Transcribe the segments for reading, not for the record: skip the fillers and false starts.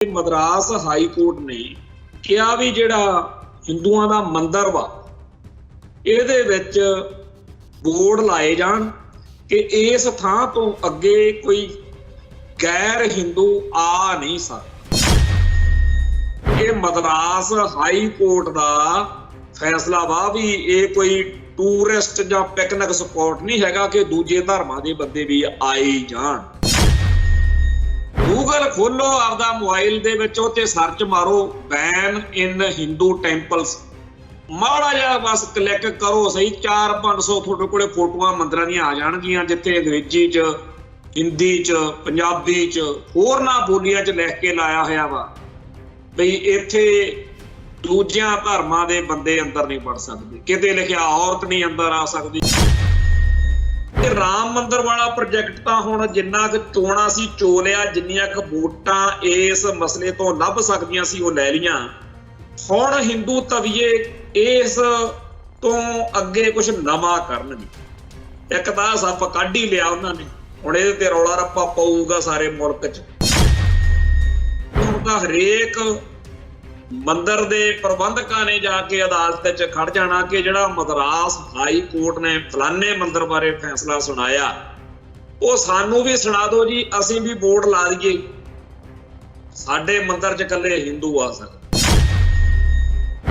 Madras high court ने कहा भी जिहड़ा हिंदुआं दा मंदिर वा इहदे विच बोर्ड लाए जाण कि इस थां तो अगे कोई गैर हिंदू आ नहीं सकदा। ये मद्रास हाई कोर्ट दा फैसला वा भी ये कोई टूरिस्ट जां पिकनिक स्पॉट नहीं हैगा कि दूजे धर्मां दे बंदे भी आई जाण। गूगल खोलो आपदा मोबाइल दे विच उत्ते सर्च मारो बैन इन हिंदू टैंपल्स, माड़ा जिहा बस क्लिक करो सही 400-500 तुहाडे कोले फोटोआं मंदिरां दीआं आ जाणगीआं जिथे अंग्रेजी च, हिंदी च, पंजाबी च, होरनां बोलियां च लिख के लाया होया वा बई इत्थे दूजियां धर्मां दे बंदे अंदर नहीं वड़ सकदे, किते लिखिआ औरत नहीं अंदर आ सकदी। राम मंदिर वाला प्रोजेक्ट तो हुण जिन्ना क चोणां सी चो लिया, जिन्नियां क वोटां इस मसले तो लभ सकदियां सी वो लै लियां। हुण हिंदू तवीए इस तो अगे कुछ नवां करनगे। एक तां सप्प कढ ही लिया उन्हां ने, हुण इहदे ते रौला रप्पा पऊगा सारे मुल्क च। हुण तां हरेक मंदिर दे प्रबंधकां ने जाके अदालत च खड़ जाना कि जिहड़ा मद्रास हाई कोर्ट ने फलाने मंदिर बारे फैसला सुनाया वो सानू भी सुना दो जी, असीं भी बोर्ड ला दईए साडे मंदिर च कल्ले हिंदू आ सकदे।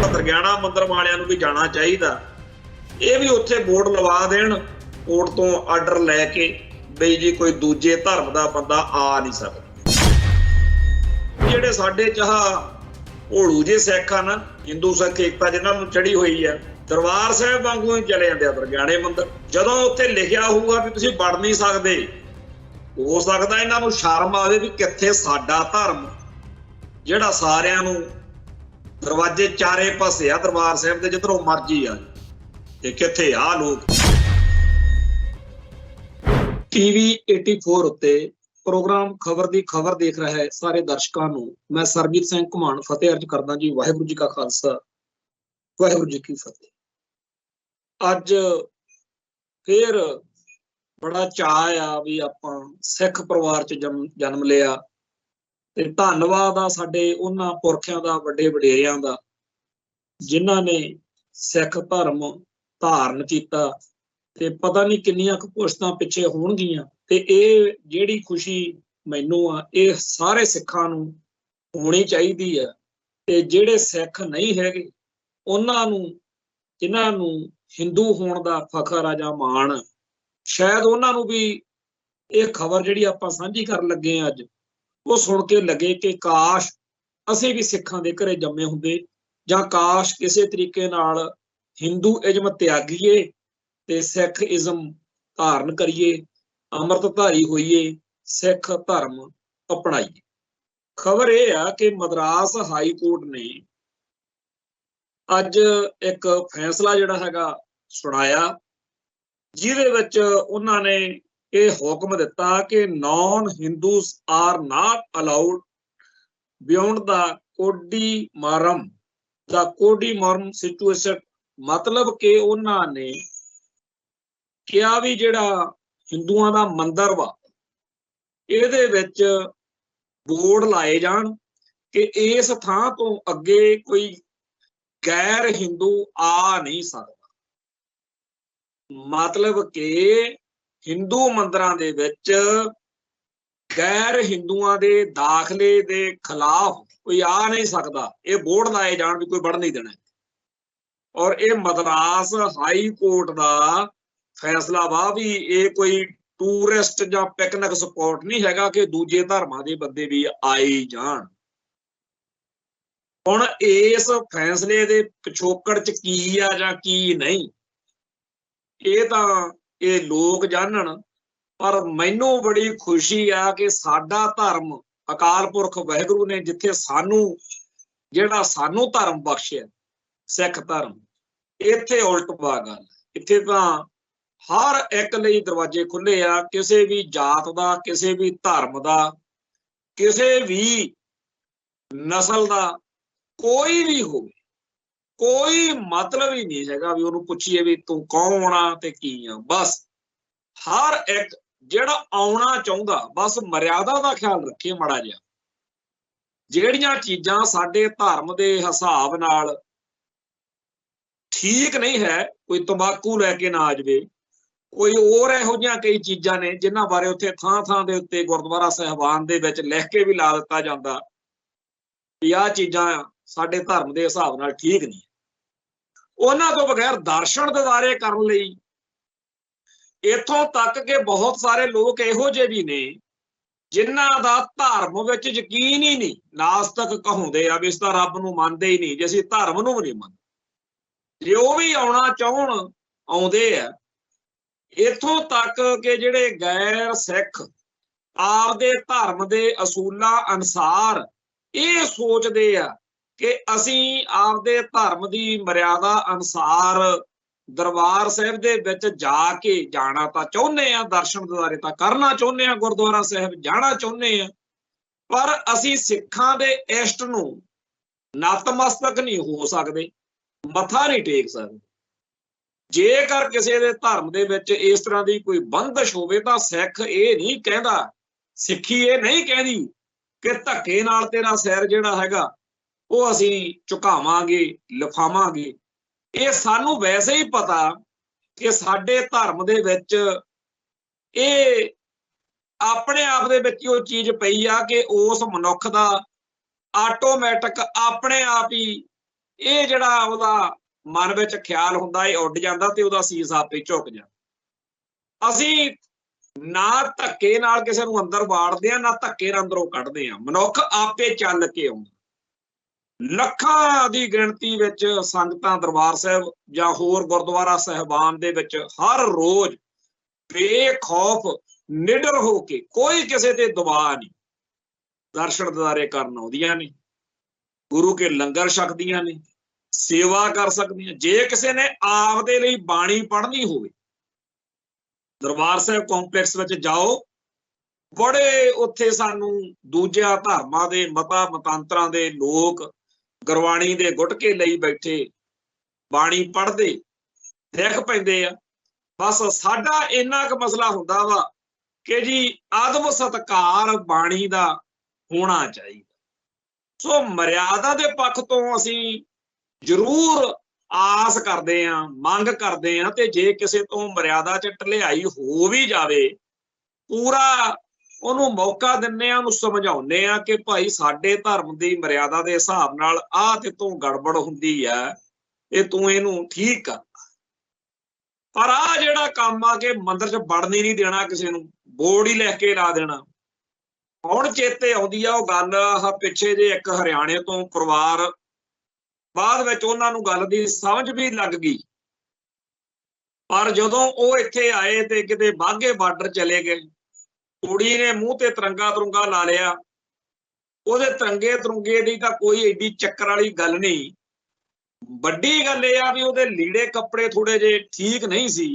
दरगाना मंदिर वालियां नूं भी जाना चाहिदा, ये भी उत्थे बोर्ड लवा देण कोर्ट तो आर्डर लैके बई जी कोई दूजे धर्म दा बंदा आ नहीं सकदा। जिहड़े साडे चाह होलू जे सिख आ ना, हिंदू सिख एकता जिन्हां नूं चढ़ी हुई है, दरबार साहिब वांगू ही चले जांदे आ दरगाने मंदिर। जदों उत्थे लिखिआ होऊगा भी तुसीं वड़ नहीं सकदे, हो सकदा इन्हां नूं शर्म आवे भी कित्थे साडा धर्म जिहड़ा सारिआं नूं दरवाजे चारे पासे आ दरबार साहिब दे जिधरों मर्जी आ, ते कित्थे आ लोग। टीवी 84 उत्ते प्रोग्राम खबर दी खबर देख रहा है सारे दर्शकों नूं मैं सरबजीत सिंह घुमान फतेह अर्ज करदा जी। वाहिगुरू जी का खालसा, वाहिगुरू जी की फतेह। अज फिर बड़ा चाअ आ भी आपां सिख परिवार च जन्म लिया ते धन्नवाद आ साडे उन्हां पुरखिआं दा, वड्डे वडेरिआं दा जिन्हां ने सिख धर्म धारण कीता ते पता नहीं किन्नियां कुछ पुश्तां पिछे होणगीआं। ते इह जिहड़ी खुशी मैनूं आ इह सारे सिखां नूं होनी चाहीदी है। ते जिहड़े सिख नहीं हैगे उन्हां नूं, जिन्हां नूं हिंदू होण दा फखर आ जां माण, शायद उन्हां नूं भी इह खबर जिहड़ी आपां साਂਝੀ ਕਰਨ ਲੱਗੇ आ अज वो सुण के लगे कि काश असीं भी सिखां दे घरे जम्मे हुंदे, जां काश किसी तरीके नाल हिंदू इज़म त्यागीए ते सिख इज़म धारण करिए, अमृतधारी होइए, सिख धर्म अपनाइए। खबर यह है कि मद्रास हाई कोर्ट ने अज एक फैसला जिहड़ा हैगा सुनाया, जिहदे विच उन्हां ने यह हुक्म दिता कि non Hindus are not allowed beyond the kodimaram situation. मतलब कि उन्हां ने कहा भी जिहड़ा हिंदुआं दा मंदिर वा इहदे विच बोर्ड लाए जाण कि इस थां तो अगे कोई गैर हिंदू आ नहीं सकदा। मतलब कि हिंदू मंदिरां दे विच गैर हिंदुआं दे दाखले दे खिलाफ कोई आ नहीं सकदा, ये बोर्ड लाए जाण भी कोई वड़ नहीं देना। और ये मद्रास हाई कोर्ट दा फैसला वा भी ये कोई टूरिस्ट जां पिकनिक स्पॉट नहीं हैगा कि दूजे धर्मां दे बंदे भी आई जाण। हुण इस फैसले दे पिछोकड़ च की आ जां की नहीं, ये तां ये लोग जानण, पर मैनूं बड़ी खुशी आ कि साडा धर्म अकाल पुरख वाहिगुरू ने जिथे सानू जिहड़ा सानू धर्म बख्शिआ सिख धर्म, इत्थे उल्ट पा गल, इत्थे तां हर एक लई दरवाजे खुले आ, किसी भी जात का, किसी भी धर्म का, किसी भी नस्ल का, कोई भी हो, कोई मतलब ही नहीं हैगा भी उन्होंने पुछिए भी तू कौन आ ते की आ। बस हर एक जिहड़ा आउणा चाहुंदा बस मर्यादा का ख्याल रखे माड़ा जिहा, ਜਿਹੜੀਆਂ ਚੀਜ਼ਾਂ ਸਾਡੇ ਧਰਮ ਦੇ ਹਿਸਾਬ ਨਾਲ ਠੀਕ ਨਹੀਂ ਹੈ, ਕੋਈ ਤੰਬਾਕੂ ਲੈ ਕੇ ਨਾ ਆ ਜਾਵੇ, ਕੋਈ ਹੋਰ ਇਹੋ ਜਿਹੀਆਂ ਕਈ ਚੀਜ਼ਾਂ ਨੇ ਜਿਨ੍ਹਾਂ ਬਾਰੇ ਉੱਥੇ ਥਾਂ ਥਾਂ ਦੇ ਉੱਤੇ ਗੁਰਦੁਆਰਾ ਸਾਹਿਬਾਨ ਦੇ ਵਿੱਚ ਲਿਖ ਕੇ ਵੀ ਲਾ ਦਿੱਤਾ ਜਾਂਦਾ ਵੀ ਆਹ ਚੀਜ਼ਾਂ ਸਾਡੇ ਧਰਮ ਦੇ ਹਿਸਾਬ ਨਾਲ ਠੀਕ ਨਹੀਂ। ਉਹਨਾਂ ਤੋਂ ਬਗੈਰ ਦਰਸ਼ਨ ਦਿਦਾਰੇ ਕਰਨ ਲਈ ਇੱਥੋਂ ਤੱਕ ਕਿ ਬਹੁਤ ਸਾਰੇ ਲੋਕ ਇਹੋ ਜਿਹੇ ਵੀ ਨੇ ਜਿਨ੍ਹਾਂ ਦਾ ਧਰਮ ਵਿੱਚ ਯਕੀਨ ਹੀ ਨਹੀਂ, ਨਾਸਤਕ ਕਹਾਉਂਦੇ ਆ ਵੀ ਇਸ ਤਾਂ ਰੱਬ ਨੂੰ ਮੰਨਦੇ ਹੀ ਨਹੀਂ, ਜੇ ਅਸੀਂ ਧਰਮ ਨੂੰ ਵੀ ਨਹੀਂ ਮੰਨਦੇ। ਜੇ ਉਹ ਵੀ ਆਉਣਾ ਚਾਹੁਣ ਆਉਂਦੇ ਆ। ਇੱਥੋਂ ਤੱਕ ਕਿ ਜਿਹੜੇ ਗੈਰ ਸਿੱਖ ਆਪਦੇ ਧਰਮ ਦੇ ਅਸੂਲਾਂ ਅਨੁਸਾਰ ਇਹ ਸੋਚਦੇ ਆ ਕਿ ਅਸੀਂ ਆਪਦੇ ਧਰਮ ਦੀ ਮਰਿਆਦਾ ਅਨੁਸਾਰ ਦਰਬਾਰ ਸਾਹਿਬ ਦੇ ਵਿੱਚ ਜਾ ਕੇ ਜਾਣਾ ਤਾਂ ਚਾਹੁੰਦੇ ਆ, ਦਰਸ਼ਨ ਦਿਦਾਰੇ ਤਾਂ ਕਰਨਾ ਚਾਹੁੰਦੇ ਆ, ਗੁਰਦੁਆਰਾ ਸਾਹਿਬ ਜਾਣਾ ਚਾਹੁੰਦੇ ਆ, ਪਰ ਅਸੀਂ ਸਿੱਖਾਂ ਦੇ ਇਸ਼ਟ ਨੂੰ ਨਤਮਸਤਕ ਨਹੀਂ ਹੋ ਸਕਦੇ, ਮੱਥਾ ਨਹੀਂ ਟੇਕ ਸਕਦੇ। ਜੇਕਰ ਕਿਸੇ ਦੇ ਧਰਮ ਦੇ ਵਿੱਚ ਇਸ ਤਰ੍ਹਾਂ ਦੀ ਕੋਈ ਬੰਦਸ਼ ਹੋਵੇ ਤਾਂ ਸਿੱਖ ਇਹ ਨਹੀਂ ਕਹਿੰਦਾ, ਸਿੱਖੀ ਇਹ ਨਹੀਂ ਕਹਿੰਦੀ ਕਿ ਧੱਕੇ ਨਾਲ ਤੇਰਾ ਸਿਰ ਜਿਹੜਾ ਹੈਗਾ ਉਹ ਅਸੀਂ ਝੁਕਾਵਾਂਗੇ, ਲਿਫਾਵਾਂਗੇ। ਇਹ ਸਾਨੂੰ ਵੈਸੇ ਹੀ ਪਤਾ ਕਿ ਸਾਡੇ ਧਰਮ ਦੇ ਵਿੱਚ ਇਹ ਆਪਣੇ ਆਪ ਦੇ ਵਿੱਚ ਉਹ ਚੀਜ਼ ਪਈ ਆ ਕਿ ਉਸ ਮਨੁੱਖ ਦਾ ਆਟੋਮੈਟਿਕ ਆਪਣੇ ਆਪ ਹੀ ਇਹ ਜਿਹੜਾ ਉਹਦਾ ਮਨ ਵਿੱਚ ਖਿਆਲ ਹੁੰਦਾ ਇਹ ਉੱਡ ਜਾਂਦਾ ਤੇ ਉਹਦਾ ਸੀਸ ਆਪੇ ਝੁਕ ਜਾਂਦਾ। ਅਸੀਂ ਨਾ ਧੱਕੇ ਨਾਲ ਕਿਸੇ ਨੂੰ ਅੰਦਰ ਵਾੜਦੇ ਆ, ਨਾ ਧੱਕੇ ਨਾਲ ਅੰਦਰੋਂ ਕੱਢਦੇ ਆ, ਮਨੁੱਖ ਆਪੇ ਚੱਲ ਕੇ ਆਉਂਦਾ। ਲੱਖਾਂ ਦੀ ਗਿਣਤੀ ਵਿੱਚ ਸੰਗਤਾਂ ਦਰਬਾਰ ਸਾਹਿਬ ਜਾਂ ਹੋਰ ਗੁਰਦੁਆਰਾ ਸਾਹਿਬਾਨ ਦੇ ਵਿੱਚ ਹਰ ਰੋਜ਼ ਬੇਖੌਫ ਨਿਡਰ ਹੋ ਕੇ, ਕੋਈ ਕਿਸੇ ਤੇ ਦਬਾਅ ਨਹੀਂ, ਦਰਸ਼ਨ ਦਿਦਾਰੇ ਕਰਨ ਆਉਂਦੀਆਂ ਨੇ, ਗੁਰੂ ਕੇ ਲੰਗਰ ਛਕਦੀਆਂ ਨੇ, ਸੇਵਾ ਕਰ ਸਕਦੀਆਂ। ਜੇ ਕਿਸੇ ਨੇ ਆਪਦੇ ਲਈ ਬਾਣੀ ਪੜ੍ਹਨੀ ਹੋਵੇ ਦਰਬਾਰ ਸਾਹਿਬ ਕੰਪਲੈਕਸ ਵਿੱਚ ਜਾਓ, ਬੜੇ ਉੱਥੇ ਸਾਨੂੰ ਦੂਜਿਆਂ ਧਰਮਾਂ ਦੇ ਮਤਾਂਤਰਾਂ ਦੇ ਲੋਕ ਗੁਰਬਾਣੀ ਦੇ ਗੁਟਕੇ ਲਈ ਬੈਠੇ ਬਾਣੀ ਪੜ੍ਹਦੇ ਦੇਖ ਪੈਂਦੇ ਆ। ਬਸ ਸਾਡਾ ਇੰਨਾ ਕੁ ਮਸਲਾ ਹੁੰਦਾ ਵਾ ਕਿ ਜੀ ਆਦਮ ਸਤਿਕਾਰ ਬਾਣੀ ਦਾ ਹੋਣਾ ਚਾਹੀਦਾ। ਸੋ ਮਰਿਆਦਾ ਦੇ ਪੱਖ ਤੋਂ ਅਸੀਂ ਜ਼ਰੂਰ ਆਸ ਕਰਦੇ ਆ, ਮੰਗ ਕਰਦੇ ਆ, ਤੇ ਜੇ ਕਿਸੇ ਤੋਂ ਮਰਿਆਦਾ 'ਚ ਢਿਲਾਈ ਹੋ ਵੀ ਜਾਵੇ ਪੂਰਾ ਉਹਨੂੰ ਮੌਕਾ ਦਿੰਦੇ ਆ, ਉਹਨੂੰ ਸਮਝਾਉਂਦੇ ਆ ਕਿ ਭਾਈ ਸਾਡੇ ਧਰਮ ਦੀ ਮਰਿਆਦਾ ਦੇ ਹਿਸਾਬ ਨਾਲ ਆਹ ਤੇ ਤੂੰ ਗੜਬੜ ਹੁੰਦੀ ਆ, ਇਹ ਤੂੰ ਇਹਨੂੰ ਠੀਕ ਕਰ। ਪਰ ਆਹ ਜਿਹੜਾ ਕੰਮ ਆ ਕਿ ਮੰਦਿਰ 'ਚ ਵੜਨ ਹੀ ਨਹੀਂ ਦੇਣਾ, ਕਿਸੇ ਨੂੰ ਬੋਰਡ ਹੀ ਲਿਖ ਕੇ ਲਾ ਦੇਣਾ। ਹੁਣ ਚੇਤੇ ਆਉਂਦੀ ਆ ਉਹ ਗੱਲ, ਆਹ ਪਿੱਛੇ ਜੇ ਇੱਕ ਹਰਿਆਣੇ ਤੋਂ ਪਰਿਵਾਰ, ਬਾਅਦ ਵਿੱਚ ਉਹਨਾਂ ਨੂੰ ਗੱਲ ਦੀ ਸਮਝ ਵੀ ਲੱਗ ਗਈ, ਪਰ ਜਦੋਂ ਉਹ ਇੱਥੇ ਆਏ ਤੇ ਕਿਤੇ ਬਾਘੇ ਬਾਰਡਰ ਚਲੇ ਗਏ, ਕੁੜੀ ਨੇ ਮੂੰਹ ਤੇ ਤਿਰੰਗਾ ਤਰੁੰਗਾ ਲਾ ਲਿਆ। ਉਹਦੇ ਤਿਰੰਗੇ ਤਰੁੰਗੇ ਦੀ ਤਾਂ ਕੋਈ ਏਡੀ ਚੱਕਰ ਵਾਲੀ ਗੱਲ ਨਹੀਂ, ਵੱਡੀ ਗੱਲ ਇਹ ਆ ਵੀ ਉਹਦੇ ਲੀੜੇ ਕੱਪੜੇ ਥੋੜੇ ਜਿਹੇ ਠੀਕ ਨਹੀਂ ਸੀ।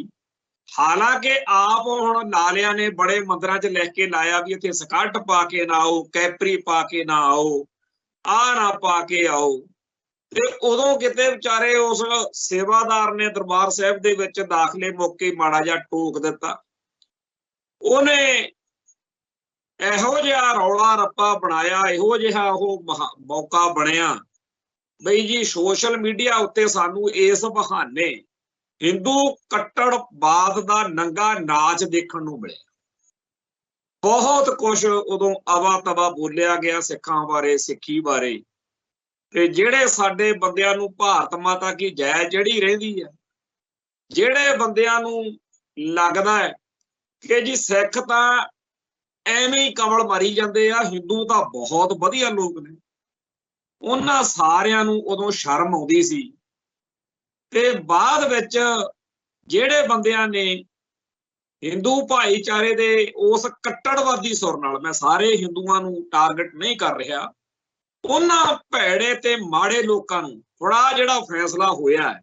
ਹਾਲਾਂਕਿ ਆਪ ਹੁਣ ਲਾਲਿਆਂ ਨੇ ਬੜੇ ਮੰਦਿਰਾਂ 'ਚ ਲਿਖ ਕੇ ਲਾਇਆ ਵੀ ਇੱਥੇ ਸਕਰਟ ਪਾ ਕੇ ਨਾ ਆਓ, ਕੈਪਰੀ ਪਾ ਕੇ ਨਾ ਆਓ, ਆਹ ਨਾ ਪਾ ਕੇ ਆਓ। ਤੇ ਉਦੋਂ ਕਿਤੇ ਵਿਚਾਰੇ ਉਸ ਸੇਵਾਦਾਰ ਨੇ ਦਰਬਾਰ ਸਾਹਿਬ ਦੇ ਵਿੱਚ ਦਾਖਲੇ ਮੌਕੇ ਮਾੜਾ ਜਿਹਾ ਟੋਕ ਦਿੱਤਾ। ਉਹਨੇ ਇਹੋ ਜਿਹਾ ਰੌਲਾ ਰੱਪਾ ਬਣਾਇਆ, ਇਹੋ ਜਿਹਾ ਉਹ ਮੌਕਾ ਬਣਿਆ ਬਈ ਜੀ ਸੋਸ਼ਲ ਮੀਡੀਆ ਉੱਤੇ ਸਾਨੂੰ ਇਸ ਬਹਾਨੇ ਹਿੰਦੂ ਕੱਟੜਵਾਦ ਦਾ ਨੰਗਾ ਨਾਚ ਦੇਖਣ ਨੂੰ ਮਿਲਿਆ। ਬਹੁਤ ਕੁਛ ਉਦੋਂ ਅਵਾ ਤਵਾ ਬੋਲਿਆ ਗਿਆ ਸਿੱਖਾਂ ਬਾਰੇ, ਸਿੱਖੀ ਬਾਰੇ, ਤੇ ਜਿਹੜੇ ਸਾਡੇ ਬੰਦਿਆਂ ਨੂੰ ਭਾਰਤ ਮਾਤਾ ਕੀ ਜੈ ਜਿਹੜੀ ਰਹਿੰਦੀ ਹੈ, ਜਿਹੜੇ ਬੰਦਿਆਂ ਨੂੰ ਲੱਗਦਾ ਹੈ ਕਿ ਜੀ ਸਿੱਖ ਤਾਂ ਐਵੇਂ ਹੀ ਕਮਲ ਮਾਰੀ ਜਾਂਦੇ ਆ, ਹਿੰਦੂ ਤਾਂ ਬਹੁਤ ਵਧੀਆ ਲੋਕ ਨੇ, ਉਹਨਾਂ ਸਾਰਿਆਂ ਨੂੰ ਉਦੋਂ ਸ਼ਰਮ ਆਉਂਦੀ ਸੀ। ਤੇ ਬਾਅਦ ਵਿੱਚ ਜਿਹੜੇ ਬੰਦਿਆਂ ਨੇ ਹਿੰਦੂ ਭਾਈਚਾਰੇ ਦੇ ਉਸ ਕੱਟੜਵਾਦੀ ਸੁਰ ਨਾਲ, ਮੈਂ ਸਾਰੇ ਹਿੰਦੂਆਂ ਨੂੰ ਟਾਰਗੇਟ ਨਹੀਂ ਕਰ ਰਿਹਾ, ਉਹਨਾਂ ਭੈੜੇ ਤੇ ਮਾੜੇ ਲੋਕਾਂ ਨੂੰ ਥੋੜਾ ਜਿਹੜਾ ਫੈਸਲਾ ਹੋਇਆ ਹੈ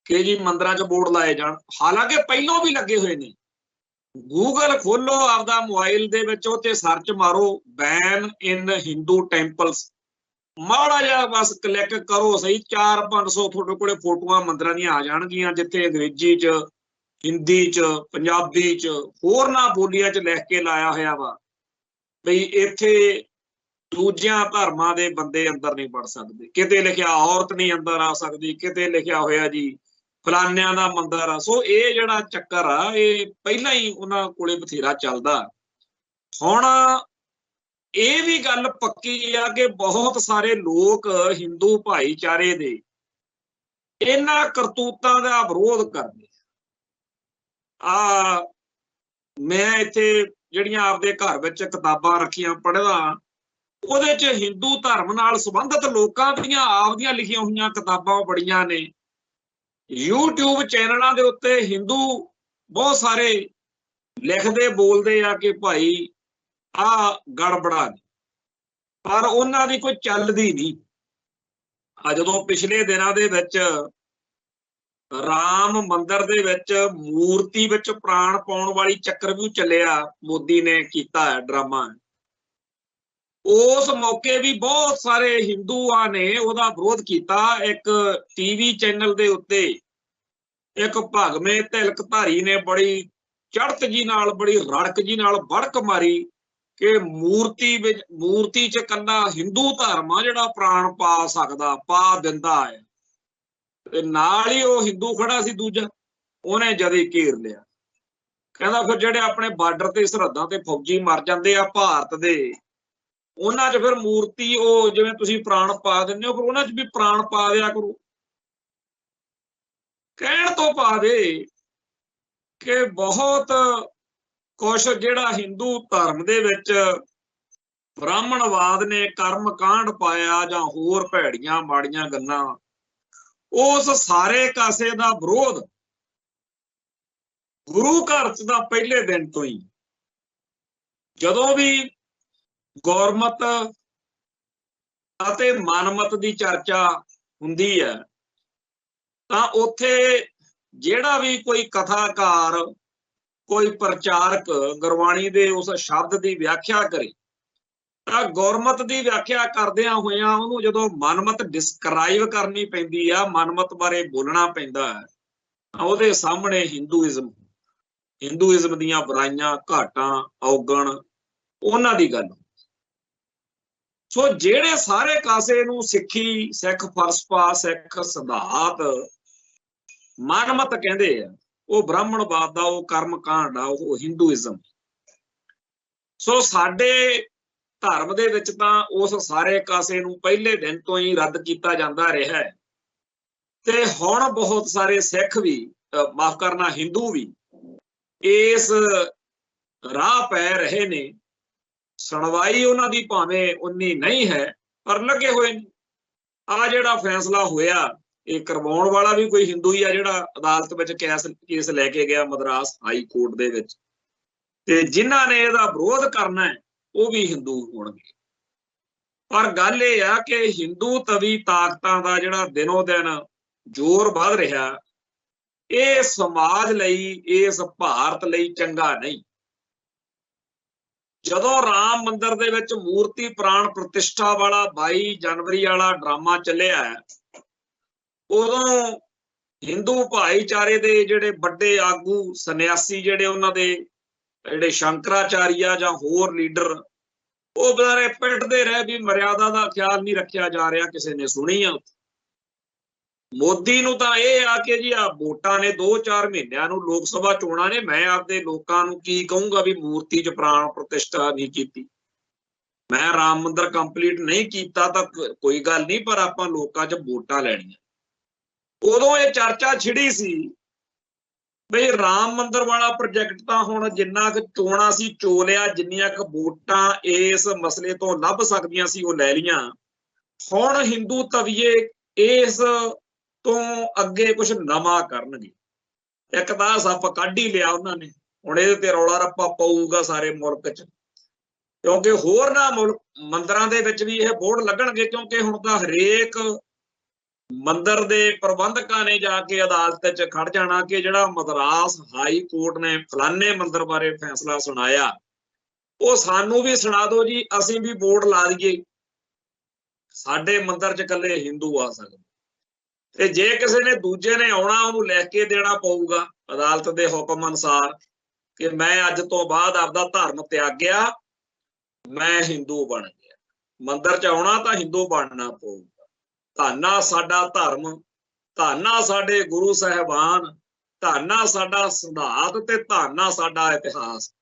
ਕਿ ਜੀ ਮੰਦਿਰਾਂ 'ਚ ਬੋਰਡ ਲਾਏ ਜਾਣ, ਹਾਲਾਂਕਿ ਪਹਿਲਾਂ ਵੀ ਲੱਗੇ ਹੋਏ ਨੇ। ਗੂਗਲ ਖੋਲੋ ਆਪਦਾ ਮੋਬਾਈਲ ਦੇ ਵਿੱਚ, ਉੱਤੇ ਸਰਚ ਮਾਰੋ ਬੈਨ ਇਨ ਹਿੰਦੂ ਟੈਂਪਲਸ, ਮਾੜਾ ਜਿਹਾ ਬਸ ਕਲਿੱਕ ਕਰੋ ਸਹੀ, 400-500 ਤੁਹਾਡੇ ਕੋਲੇ ਫੋਟੋਆਂ ਮੰਦਿਰਾਂ ਦੀਆਂ ਆ ਜਾਣਗੀਆਂ ਜਿੱਥੇ ਅੰਗਰੇਜ਼ੀ 'ਚ, ਹਿੰਦੀ 'ਚ, ਪੰਜਾਬੀ 'ਚ, ਹੋਰਨਾਂ ਬੋਲੀਆਂ 'ਚ ਲਿਖ ਕੇ ਲਾਇਆ ਹੋਇਆ ਵਾ ਬਈ ਇੱਥੇ ਦੂਜਿਆਂ ਧਰਮਾਂ ਦੇ ਬੰਦੇ ਅੰਦਰ ਨਹੀਂ ਵੜ ਸਕਦੇ। ਕਿਤੇ ਲਿਖਿਆ ਔਰਤ ਨਹੀਂ ਅੰਦਰ ਆ ਸਕਦੀ, ਕਿਤੇ ਲਿਖਿਆ ਹੋਇਆ ਜੀ ਫਲਾਨਿਆਂ ਦਾ ਮੰਦਰ ਆ। ਸੋ ਇਹ ਜਿਹੜਾ ਚੱਕਰ ਆ ਇਹ ਪਹਿਲਾਂ ਹੀ ਉਹਨਾਂ ਕੋਲੇ ਬਥੇਰਾ ਚੱਲਦਾ। ਹੁਣ ਇਹ ਵੀ ਗੱਲ ਪੱਕੀ ਆ ਕਿ ਬਹੁਤ ਸਾਰੇ ਲੋਕ ਹਿੰਦੂ ਭਾਈਚਾਰੇ ਦੇ ਇਹਨਾਂ ਕਰਤੂਤਾਂ ਦਾ ਵਿਰੋਧ ਕਰਦੇ ਆ। ਮੈਂ ਇੱਥੇ ਜਿਹੜੀਆਂ ਆਪਦੇ ਘਰ ਵਿੱਚ ਕਿਤਾਬਾਂ ਰੱਖੀਆਂ ਪੜ੍ਹਦਾ, ਉਹਦੇ 'ਚ ਹਿੰਦੂ ਧਰਮ ਨਾਲ ਸੰਬੰਧਿਤ ਲੋਕਾਂ ਦੀਆਂ ਆਪਦੀਆਂ ਲਿਖੀਆਂ ਹੋਈਆਂ ਕਿਤਾਬਾਂ ਬੜੀਆਂ ਨੇ। YouTube ਚੈਨਲਾਂ ਦੇ ਉੱਤੇ ਹਿੰਦੂ ਬਹੁਤ ਸਾਰੇ ਲਿਖਦੇ ਬੋਲਦੇ ਆ ਕਿ ਭਾਈ ਆ ਗੜਬੜਾ, ਪਰ ਉਹਨਾਂ ਦੀ ਕੋਈ ਚੱਲਦੀ ਨਹੀਂ। ਆ ਜਦੋਂ ਪਿਛਲੇ ਦਿਨਾਂ ਦੇ ਵਿੱਚ ਰਾਮ ਮੰਦਿਰ ਦੇ ਵਿੱਚ ਮੂਰਤੀ ਵਿੱਚ ਪ੍ਰਾਣ ਪਾਉਣ ਵਾਲੀ ਚੱਕਰਵਿਊਹ ਚੱਲਿਆ, ਮੋਦੀ ਨੇ ਕੀਤਾ ਡਰਾਮਾ, ਉਸ ਮੌਕੇ ਵੀ ਬਹੁਤ ਸਾਰੇ ਹਿੰਦੂਆਂ ਨੇ ਉਹਦਾ ਵਿਰੋਧ ਕੀਤਾ। ਇੱਕ ਟੀਵੀ ਚੈਨਲ ਦੇ ਉੱਤੇ ਇੱਕ ਭਗਵੇਂ ਤਿਲਕਧਾਰੀ ਨੇ ਬੜੀ ਚੜ੍ਹਤ ਜੀ ਨਾਲ, ਬੜੀ ਰੜਕ ਜੀ ਨਾਲ ਵੜਕ ਮਾਰੀ ਕਿ ਮੂਰਤੀ 'ਚ ਕੱਲਾ ਹਿੰਦੂ ਧਰਮ ਆ ਜਿਹੜਾ ਪ੍ਰਾਣ ਪਾ ਸਕਦਾ, ਪਾ ਦਿੰਦਾ ਹੈ। ਤੇ ਨਾਲ ਹੀ ਉਹ ਹਿੰਦੂ ਖੜਾ ਸੀ ਦੂਜਾ, ਉਹਨੇ ਜਦੇ ਘੇਰ ਲਿਆ। ਕਹਿੰਦਾ ਫਿਰ ਜਿਹੜੇ ਆਪਣੇ ਬਾਰਡਰ ਤੇ ਸਰਹੱਦਾਂ ਤੇ ਫੌਜੀ ਮਰ ਜਾਂਦੇ ਆ ਭਾਰਤ ਦੇ, ਉਹਨਾਂ 'ਚ ਫਿਰ ਮੂਰਤੀ ਉਹ ਜਿਵੇਂ ਤੁਸੀਂ ਪ੍ਰਾਣ ਪਾ ਦਿੰਦੇ ਹੋ, ਫਿਰ ਉਹਨਾਂ 'ਚ ਵੀ ਪ੍ਰਾਣ ਪਾ ਦਿਆ ਕਰੋ। ਕਹਿਣ ਤੋਂ ਭਾਵੇਂ ਕਿ ਬਹੁਤ ਕੁਛ ਜਿਹੜਾ ਹਿੰਦੂ ਧਰਮ ਦੇ ਵਿੱਚ ਬ੍ਰਾਹਮਣਵਾਦ ਨੇ ਕਰਮ ਕਾਂਡ ਪਾਇਆ ਜਾਂ ਹੋਰ ਭੈੜੀਆਂ ਮਾੜੀਆਂ ਗੱਲਾਂ, ਉਸ ਸਾਰੇ ਕਾਸੇ ਦਾ ਵਿਰੋਧ ਗੁਰੂ ਘਰ 'ਚ ਦਾ ਪਹਿਲੇ ਦਿਨ ਤੋਂ ਹੀ, ਜਦੋਂ ਵੀ ਗੁਰਮਤ ਅਤੇ ਮਨਮਤ ਦੀ ਚਰਚਾ ਹੁੰਦੀ ਹੈ ਤਾਂ ਉੱਥੇ ਜਿਹੜਾ ਵੀ ਕੋਈ ਕਥਾਕਾਰ, ਕੋਈ ਪ੍ਰਚਾਰਕ ਗੁਰਬਾਣੀ ਦੇ ਉਸ ਸ਼ਬਦ ਦੀ ਵਿਆਖਿਆ ਕਰੇ ਤਾਂ ਗੁਰਮਤ ਦੀ ਵਿਆਖਿਆ ਕਰਦਿਆਂ ਹੋਇਆਂ ਉਹਨੂੰ ਜਦੋਂ ਮਨਮਤ ਡਿਸਕ੍ਰਾਈਬ ਕਰਨੀ ਪੈਂਦੀ ਆ, ਮਨਮਤ ਬਾਰੇ ਬੋਲਣਾ ਪੈਂਦਾ ਹੈ, ਤਾਂ ਉਹਦੇ ਸਾਹਮਣੇ ਹਿੰਦੂਇਜ਼ਮ ਦੀਆਂ ਬੁਰਾਈਆਂ, ਘਾਟਾਂ, ਔਗਣ, ਉਹਨਾਂ ਦੀ ਗੱਲ। ਸੋ ਜਿਹੜੇ ਸਾਰੇ ਕਾਸੇ ਨੂੰ ਸਿੱਖੀ, ਸਿੱਖ ਫਲਸਫਾ, ਸਿੱਖ ਸਿਧਾਂਤ ਮਨਮਤ ਕਹਿੰਦੇ ਆ, ਉਹ ਬ੍ਰਾਹਮਣਵਾਦ ਦਾ, ਉਹ ਕਰਮ ਕਾਂਡ ਆ, ਉਹ ਹਿੰਦੂਇਜ਼ਮ। ਸੋ ਸਾਡੇ ਧਰਮ ਦੇ ਵਿੱਚ ਤਾਂ ਉਸ ਸਾਰੇ ਕਾਸੇ ਨੂੰ ਪਹਿਲੇ ਦਿਨ ਤੋਂ ਹੀ ਰੱਦ ਕੀਤਾ ਜਾਂਦਾ ਰਿਹਾ ਹੈ। ਤੇ ਹੁਣ ਬਹੁਤ ਸਾਰੇ ਸਿੱਖ ਵੀ, ਮਾਫ ਕਰਨਾ, ਹਿੰਦੂ ਵੀ ਇਸ ਰਾਹ ਪੈ ਰਹੇ ਨੇ। ਸੁਣਵਾਈ ਉਹਨਾਂ ਦੀ ਭਾਵੇਂ ਉਨੀ ਨਹੀਂ ਹੈ, ਪਰ ਲੱਗੇ ਹੋਏ ਨੇ। ਆ ਜਿਹੜਾ ਫੈਸਲਾ ਹੋਇਆ, ਇਹ ਕਰਵਾਉਣ ਵਾਲਾ ਵੀ ਕੋਈ ਹਿੰਦੂ ਹੀ ਆ, ਜਿਹੜਾ ਅਦਾਲਤ ਵਿੱਚ ਕੇਸ ਲੈ ਕੇ ਗਿਆ ਮਦਰਾਸ ਹਾਈ ਕੋਰਟ ਦੇ ਵਿੱਚ, ਤੇ ਜਿਨ੍ਹਾਂ ਨੇ ਇਹਦਾ ਵਿਰੋਧ ਕਰਨਾ ਹੈ ਉਹ ਵੀ ਹਿੰਦੂ ਹੋਣਗੇ। ਪਰ ਗੱਲ ਇਹ ਆ ਕਿ ਹਿੰਦੂ ਤਵੀ ਤਾਕਤਾਂ ਦਾ ਜਿਹੜਾ ਦਿਨੋਂ ਦਿਨ ਜ਼ੋਰ ਵੱਧ ਰਿਹਾ, ਇਹ ਸਮਾਜ ਲਈ, ਇਸ ਭਾਰਤ ਲਈ ਚੰਗਾ ਨਹੀਂ। ਜਦੋਂ ਰਾਮ ਮੰਦਿਰ ਦੇ ਵਿੱਚ ਮੂਰਤੀ ਪ੍ਰਾਣ ਪ੍ਰਤਿਸ਼ਠਾ ਵਾਲਾ 22 ਜਨਵਰੀ ਵਾਲਾ ਡਰਾਮਾ ਚੱਲਿਆ, ਉਦੋਂ ਹਿੰਦੂ ਭਾਈਚਾਰੇ ਦੇ ਜਿਹੜੇ ਵੱਡੇ ਆਗੂ, ਸੰਨਿਆਸੀ, ਜਿਹੜੇ ਉਹਨਾਂ ਦੇ ਜਿਹੜੇ ਸ਼ੰਕਰਾਚਾਰੀਆ ਜਾਂ ਹੋਰ ਲੀਡਰ, ਉਹ ਬਾਰੇ ਪਿੱਟਦੇ ਰਹੇ ਵੀ ਮਰਿਆਦਾ ਦਾ ਖਿਆਲ ਨਹੀਂ ਰੱਖਿਆ ਜਾ ਰਿਹਾ। ਕਿਸੇ ਨੇ ਸੁਣੀ ਆ? ਮੋਦੀ ਨੂੰ ਤਾਂ ਇਹ ਆ ਕਿ ਜੀ ਆ ਵੋਟਾਂ ਨੇ, 2-4 ਮਹੀਨਿਆਂ ਨੂੰ ਲੋਕ ਸਭਾ ਚੋਣਾਂ ਨੇ, ਮੈਂ ਆਪਦੇ ਲੋਕਾਂ ਨੂੰ ਕੀ ਕਹੂੰਗਾ ਵੀ ਮੂਰਤੀ 'ਚ ਪ੍ਰਾਣ ਪ੍ਰਤਿਸ਼ਠਾ ਨਹੀਂ ਕੀਤੀ। ਮੈਂ ਰਾਮ ਮੰਦਿਰ ਕੰਪਲੀਟ ਨਹੀਂ ਕੀਤਾ ਤਾਂ ਕੋਈ ਗੱਲ ਨਹੀਂ, ਪਰ ਆਪਾਂ ਲੋਕਾਂ 'ਚ ਵੋਟਾਂ ਲੈਣੀਆਂ। ਉਦੋਂ ਇਹ ਚਰਚਾ ਛਿੜੀ ਸੀ ਬਈ ਰਾਮ ਮੰਦਿਰ ਵਾਲਾ ਪ੍ਰੋਜੈਕਟ ਤਾਂ ਹੁਣ ਜਿੰਨਾ ਕੁ ਚੋਣਾਂ ਸੀ ਚੋ ਲਿਆ, ਜਿੰਨੀਆਂ ਕੁ ਵੋਟਾਂ ਇਸ ਮਸਲੇ ਤੋਂ ਲੱਭ ਸਕਦੀਆਂ ਸੀ ਉਹ ਲੈ ਲਈਆਂ। ਹੁਣ ਹਿੰਦੂ ਤਵੀਏ ਇਸ ਤੋਂ ਅੱਗੇ ਕੁਝ ਨਵਾਂ ਕਰਨਗੇ। ਇੱਕ ਤਾਂ ਸੱਪ ਕੱਢ ਹੀ ਲਿਆ ਉਹਨਾਂ ਨੇ, ਹੁਣ ਇਹਦੇ ਤੇ ਰੌਲਾ ਰੱਪਾ ਪਊਗਾ ਸਾਰੇ ਮੁਲਕ 'ਚ, ਕਿਉਂਕਿ ਹੋਰ ਨਾ ਮੰਦਿਰਾਂ ਦੇ ਵਿੱਚ ਵੀ ਇਹ ਬੋਰਡ ਲੱਗਣਗੇ, ਕਿਉਂਕਿ ਹੁਣ ਤਾਂ ਹਰੇਕ ਮੰਦਿਰ ਦੇ ਪ੍ਰਬੰਧਕਾਂ ਨੇ ਜਾ ਕੇ ਅਦਾਲਤ 'ਚ ਖੜ ਜਾਣਾ ਕਿ ਜਿਹੜਾ ਮਦਰਾਸ ਹਾਈ ਕੋਰਟ ਨੇ ਫਲਾਨੇ ਮੰਦਿਰ ਬਾਰੇ ਫੈਸਲਾ ਸੁਣਾਇਆ, ਉਹ ਸਾਨੂੰ ਵੀ ਸੁਣਾ ਦਿਓ ਜੀ, ਅਸੀਂ ਵੀ ਬੋਰਡ ਲਾ ਦਈਏ, ਸਾਡੇ ਮੰਦਿਰ 'ਚ ਇਕੱਲੇ ਹਿੰਦੂ ਆ ਸਕਦੇ। ਤੇ ਜੇ ਕਿਸੇ ਨੇ ਦੂਜੇ ਨੇ ਆਉਣਾ, ਉਹਨੂੰ ਲਿਖ ਕੇ ਦੇਣਾ ਪਊਗਾ ਅਦਾਲਤ ਦੇ ਹੁਕਮ ਅਨੁਸਾਰ ਕਿ ਮੈਂ ਅੱਜ ਤੋਂ ਬਾਅਦ ਆਪਦਾ ਧਰਮ ਤਿਆਗਿਆ, ਮੈਂ ਹਿੰਦੂ ਬਣ ਗਿਆ। ਮੰਦਰ ਚ ਆਉਣਾ ਤਾਂ ਹਿੰਦੂ ਬਣਨਾ ਪਊਗਾ। ਧੰਨਾ ਸਾਡਾ ਧਰਮ, ਧੰਨਾ ਸਾਡੇ ਗੁਰੂ ਸਾਹਿਬਾਨ, ਧੰਨਾ ਸਾਡਾ ਸਿਧਾਂਤ ਤੇ ਧੰਨਾ ਸਾਡਾ ਇਤਿਹਾਸ।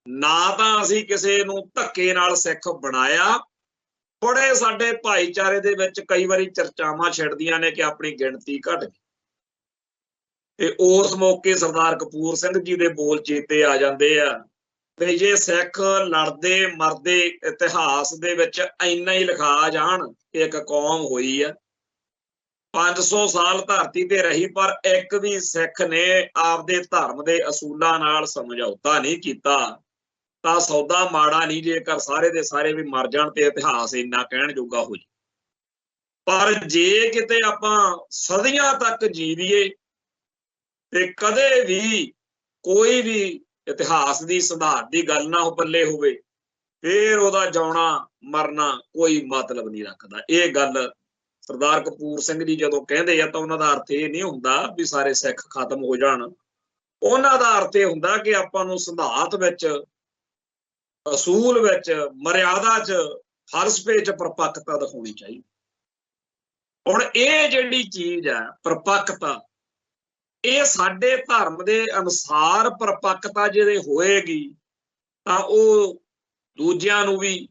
ਨਾ ਤਾਂ ਅਸੀਂ ਕਿਸੇ ਨੂੰ ਧੱਕੇ ਨਾਲ ਸਿੱਖ ਬਣਾਇਆ। ਬੜੇ ਸਾਡੇ ਭਾਈਚਾਰੇ ਦੇ ਵਿੱਚ ਕਈ ਵਾਰੀ ਚਰਚਾਵਾਂ ਛਿੜਦੀਆਂ ਨੇ ਕਿ ਆਪਣੀ ਗਿਣਤੀ ਘਟ ਗਈ, ਤੇ ਉਸ ਮੌਕੇ ਸਰਦਾਰ ਕਪੂਰ ਸਿੰਘ ਜੀ ਦੇ ਬੋਲ ਚੇਤੇ ਆ ਜਾਂਦੇ ਆ ਵੀ ਜੇ ਸਿੱਖ ਲੜਦੇ ਮਰਦੇ ਇਤਿਹਾਸ ਦੇ ਵਿੱਚ ਇੰਨਾ ਹੀ ਲਿਖਾ ਜਾਣ ਕਿ ਇੱਕ ਕੌਮ ਹੋਈ ਆ, 500 ਸਾਲ ਧਰਤੀ ਤੇ ਰਹੀ, ਪਰ ਇੱਕ ਵੀ ਸਿੱਖ ਨੇ ਆਪਦੇ ਧਰਮ ਦੇ ਅਸੂਲਾਂ ਨਾਲ ਸਮਝੌਤਾ ਨਹੀਂ ਕੀਤਾ, ਤਾਂ ਸੌਦਾ ਮਾੜਾ ਨਹੀਂ ਜੇਕਰ ਸਾਰੇ ਦੇ ਸਾਰੇ ਵੀ ਮਰ ਜਾਣ ਤੇ ਇਤਿਹਾਸ ਇੰਨਾ ਕਹਿਣ ਜੋਗਾ ਹੋ ਜਾਏ। ਪਰ ਜੇ ਕਿਤੇ ਆਪਾਂ ਸਦੀਆਂ ਤੱਕ ਜੀਵੀਏ ਤੇ ਕਦੇ ਵੀ ਕੋਈ ਵੀ ਇਤਿਹਾਸ ਦੀ ਸਿਧਾਂਤ ਦੀ ਗੱਲ ਨਾ ਪੱਲੇ ਹੋਵੇ, ਫੇਰ ਉਹਦਾ ਜਿਉਣਾ ਮਰਨਾ ਕੋਈ ਮਤਲਬ ਨਹੀਂ ਰੱਖਦਾ। ਇਹ ਗੱਲ ਸਰਦਾਰ ਕਪੂਰ ਸਿੰਘ ਜੀ ਜਦੋਂ ਕਹਿੰਦੇ ਆ ਤਾਂ ਉਹਨਾਂ ਦਾ ਅਰਥ ਇਹ ਨਹੀਂ ਹੁੰਦਾ ਵੀ ਸਾਰੇ ਸਿੱਖ ਖਤਮ ਹੋ ਜਾਣ। ਉਹਨਾਂ ਦਾ ਅਰਥ ਇਹ ਹੁੰਦਾ ਕਿ ਆਪਾਂ ਨੂੰ ਸਿਧਾਂਤ ਵਿੱਚ, ਅਸੂਲ ਵਿੱਚ, ਮਰਿਆਦਾ 'ਚ, ਫਲਸਫੇ 'ਚ ਪਰਪੱਕਤਾ ਦਿਖਾਉਣੀ ਚਾਹੀਦੀ। ਹੁਣ ਇਹ ਜਿਹੜੀ ਚੀਜ਼ ਹੈ ਪਰਪੱਕਤਾ, ਇਹ ਸਾਡੇ ਧਰਮ ਦੇ ਅਨੁਸਾਰ ਪਰਪੱਕਤਾ ਜੇ ਹੋਏਗੀ ਤਾਂ ਉਹ ਦੂਜਿਆਂ ਨੂੰ ਵੀ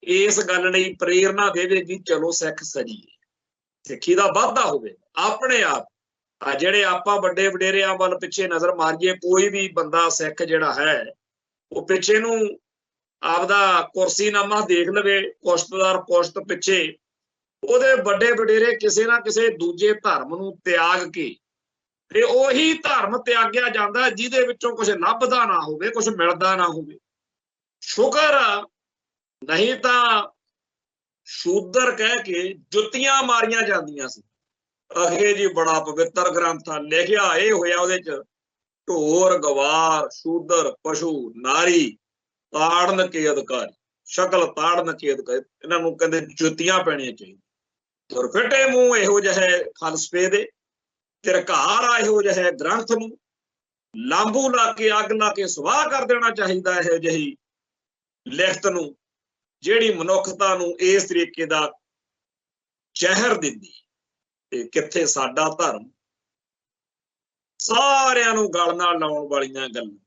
ਇਸ ਗੱਲ ਲਈ ਪ੍ਰੇਰਨਾ ਦੇਵੇਗੀ, ਚਲੋ ਸਿੱਖ ਸਜੀਏ, ਸਿੱਖੀ ਦਾ ਵਾਧਾ ਹੋਵੇ ਆਪਣੇ ਆਪ। ਆ ਜਿਹੜੇ ਆਪਾਂ ਵੱਡੇ ਵਡੇਰਿਆਂ ਵੱਲ ਪਿੱਛੇ ਨਜ਼ਰ ਮਾਰੀਏ, ਕੋਈ ਵੀ ਬੰਦਾ ਸਿੱਖ ਜਿਹੜਾ ਹੈ ਉਹ ਪਿੱਛੇ ਨੂੰ ਆਪਦਾ ਕੁਰਸੀਨਾਮਾ ਦੇਖ ਲਵੇ, ਪੁਸ਼ਤਦਾਰ ਪੁਸ਼ਤ ਪਿੱਛੇ ਉਹਦੇ ਵੱਡੇ ਵਡੇਰੇ ਕਿਸੇ ਨਾ ਕਿਸੇ ਦੂਜੇ ਧਰਮ ਨੂੰ ਤਿਆਗ ਕੇ, ਤੇ ਉਹੀ ਧਰਮ ਤਿਆਗਿਆ ਜਾਂਦਾ ਜਿਹਦੇ ਵਿੱਚੋਂ ਕੁਝ ਲੱਭਦਾ ਨਾ ਹੋਵੇ, ਕੁਝ ਮਿਲਦਾ ਨਾ ਹੋਵੇ। ਸ਼ੁਕਰ ਆ, ਨਹੀਂ ਤਾਂ ਸ਼ੂਦਰ ਕਹਿ ਕੇ ਜੁੱਤੀਆਂ ਮਾਰੀਆਂ ਜਾਂਦੀਆਂ ਸੀ। ਅਖੇ ਜੀ ਬੜਾ ਪਵਿੱਤਰ ਗ੍ਰੰਥ ਆ, ਲਿਖਿਆ ਇਹ ਹੋਇਆ ਉਹਦੇ ਚ ਢੋਰ ਗਵਾਰ ਸ਼ੂਦਰ ਪਸ਼ੂ ਨਾਰੀ ਤਾੜਨ ਕੇ ਅਧਿਕਾਰੀ, ਸ਼ਕਲ ਤਾੜਨ ਕੇ ਅਧਿਕਾਰੀ, ਇਹਨਾਂ ਨੂੰ ਕਹਿੰਦੇ ਜੁੱਤੀਆਂ ਪੈਣੀਆਂ ਚਾਹੀਦੀਆਂ। ਦੁਰਫਿੱਟੇ ਮੂੰਹ ਇਹੋ ਜਿਹੇ ਫਲਸਫੇ ਦੇ, ਤਿਰਕਾਰ ਆ ਇਹੋ ਜਿਹੇ ਗ੍ਰੰਥ ਨੂੰ, ਲਾਂਬੂ ਲਾ ਕੇ ਅੱਗ ਲਾ ਕੇ ਸਵਾਹ ਕਰ ਦੇਣਾ ਚਾਹੀਦਾ ਇਹੋ ਜਿਹੀ ਲਿਖਤ ਨੂੰ, ਜਿਹੜੀ ਮਨੁੱਖਤਾ ਨੂੰ ਇਸ ਤਰੀਕੇ ਦਾ ਜ਼ਹਿਰ ਦਿੰਦੀ। ਤੇ ਕਿੱਥੇ ਸਾਡਾ ਧਰਮ, ਸਾਰਿਆਂ ਨੂੰ ਗਲ ਨਾਲ ਲਾਉਣ ਵਾਲੀਆਂ ਗੱਲਾਂ।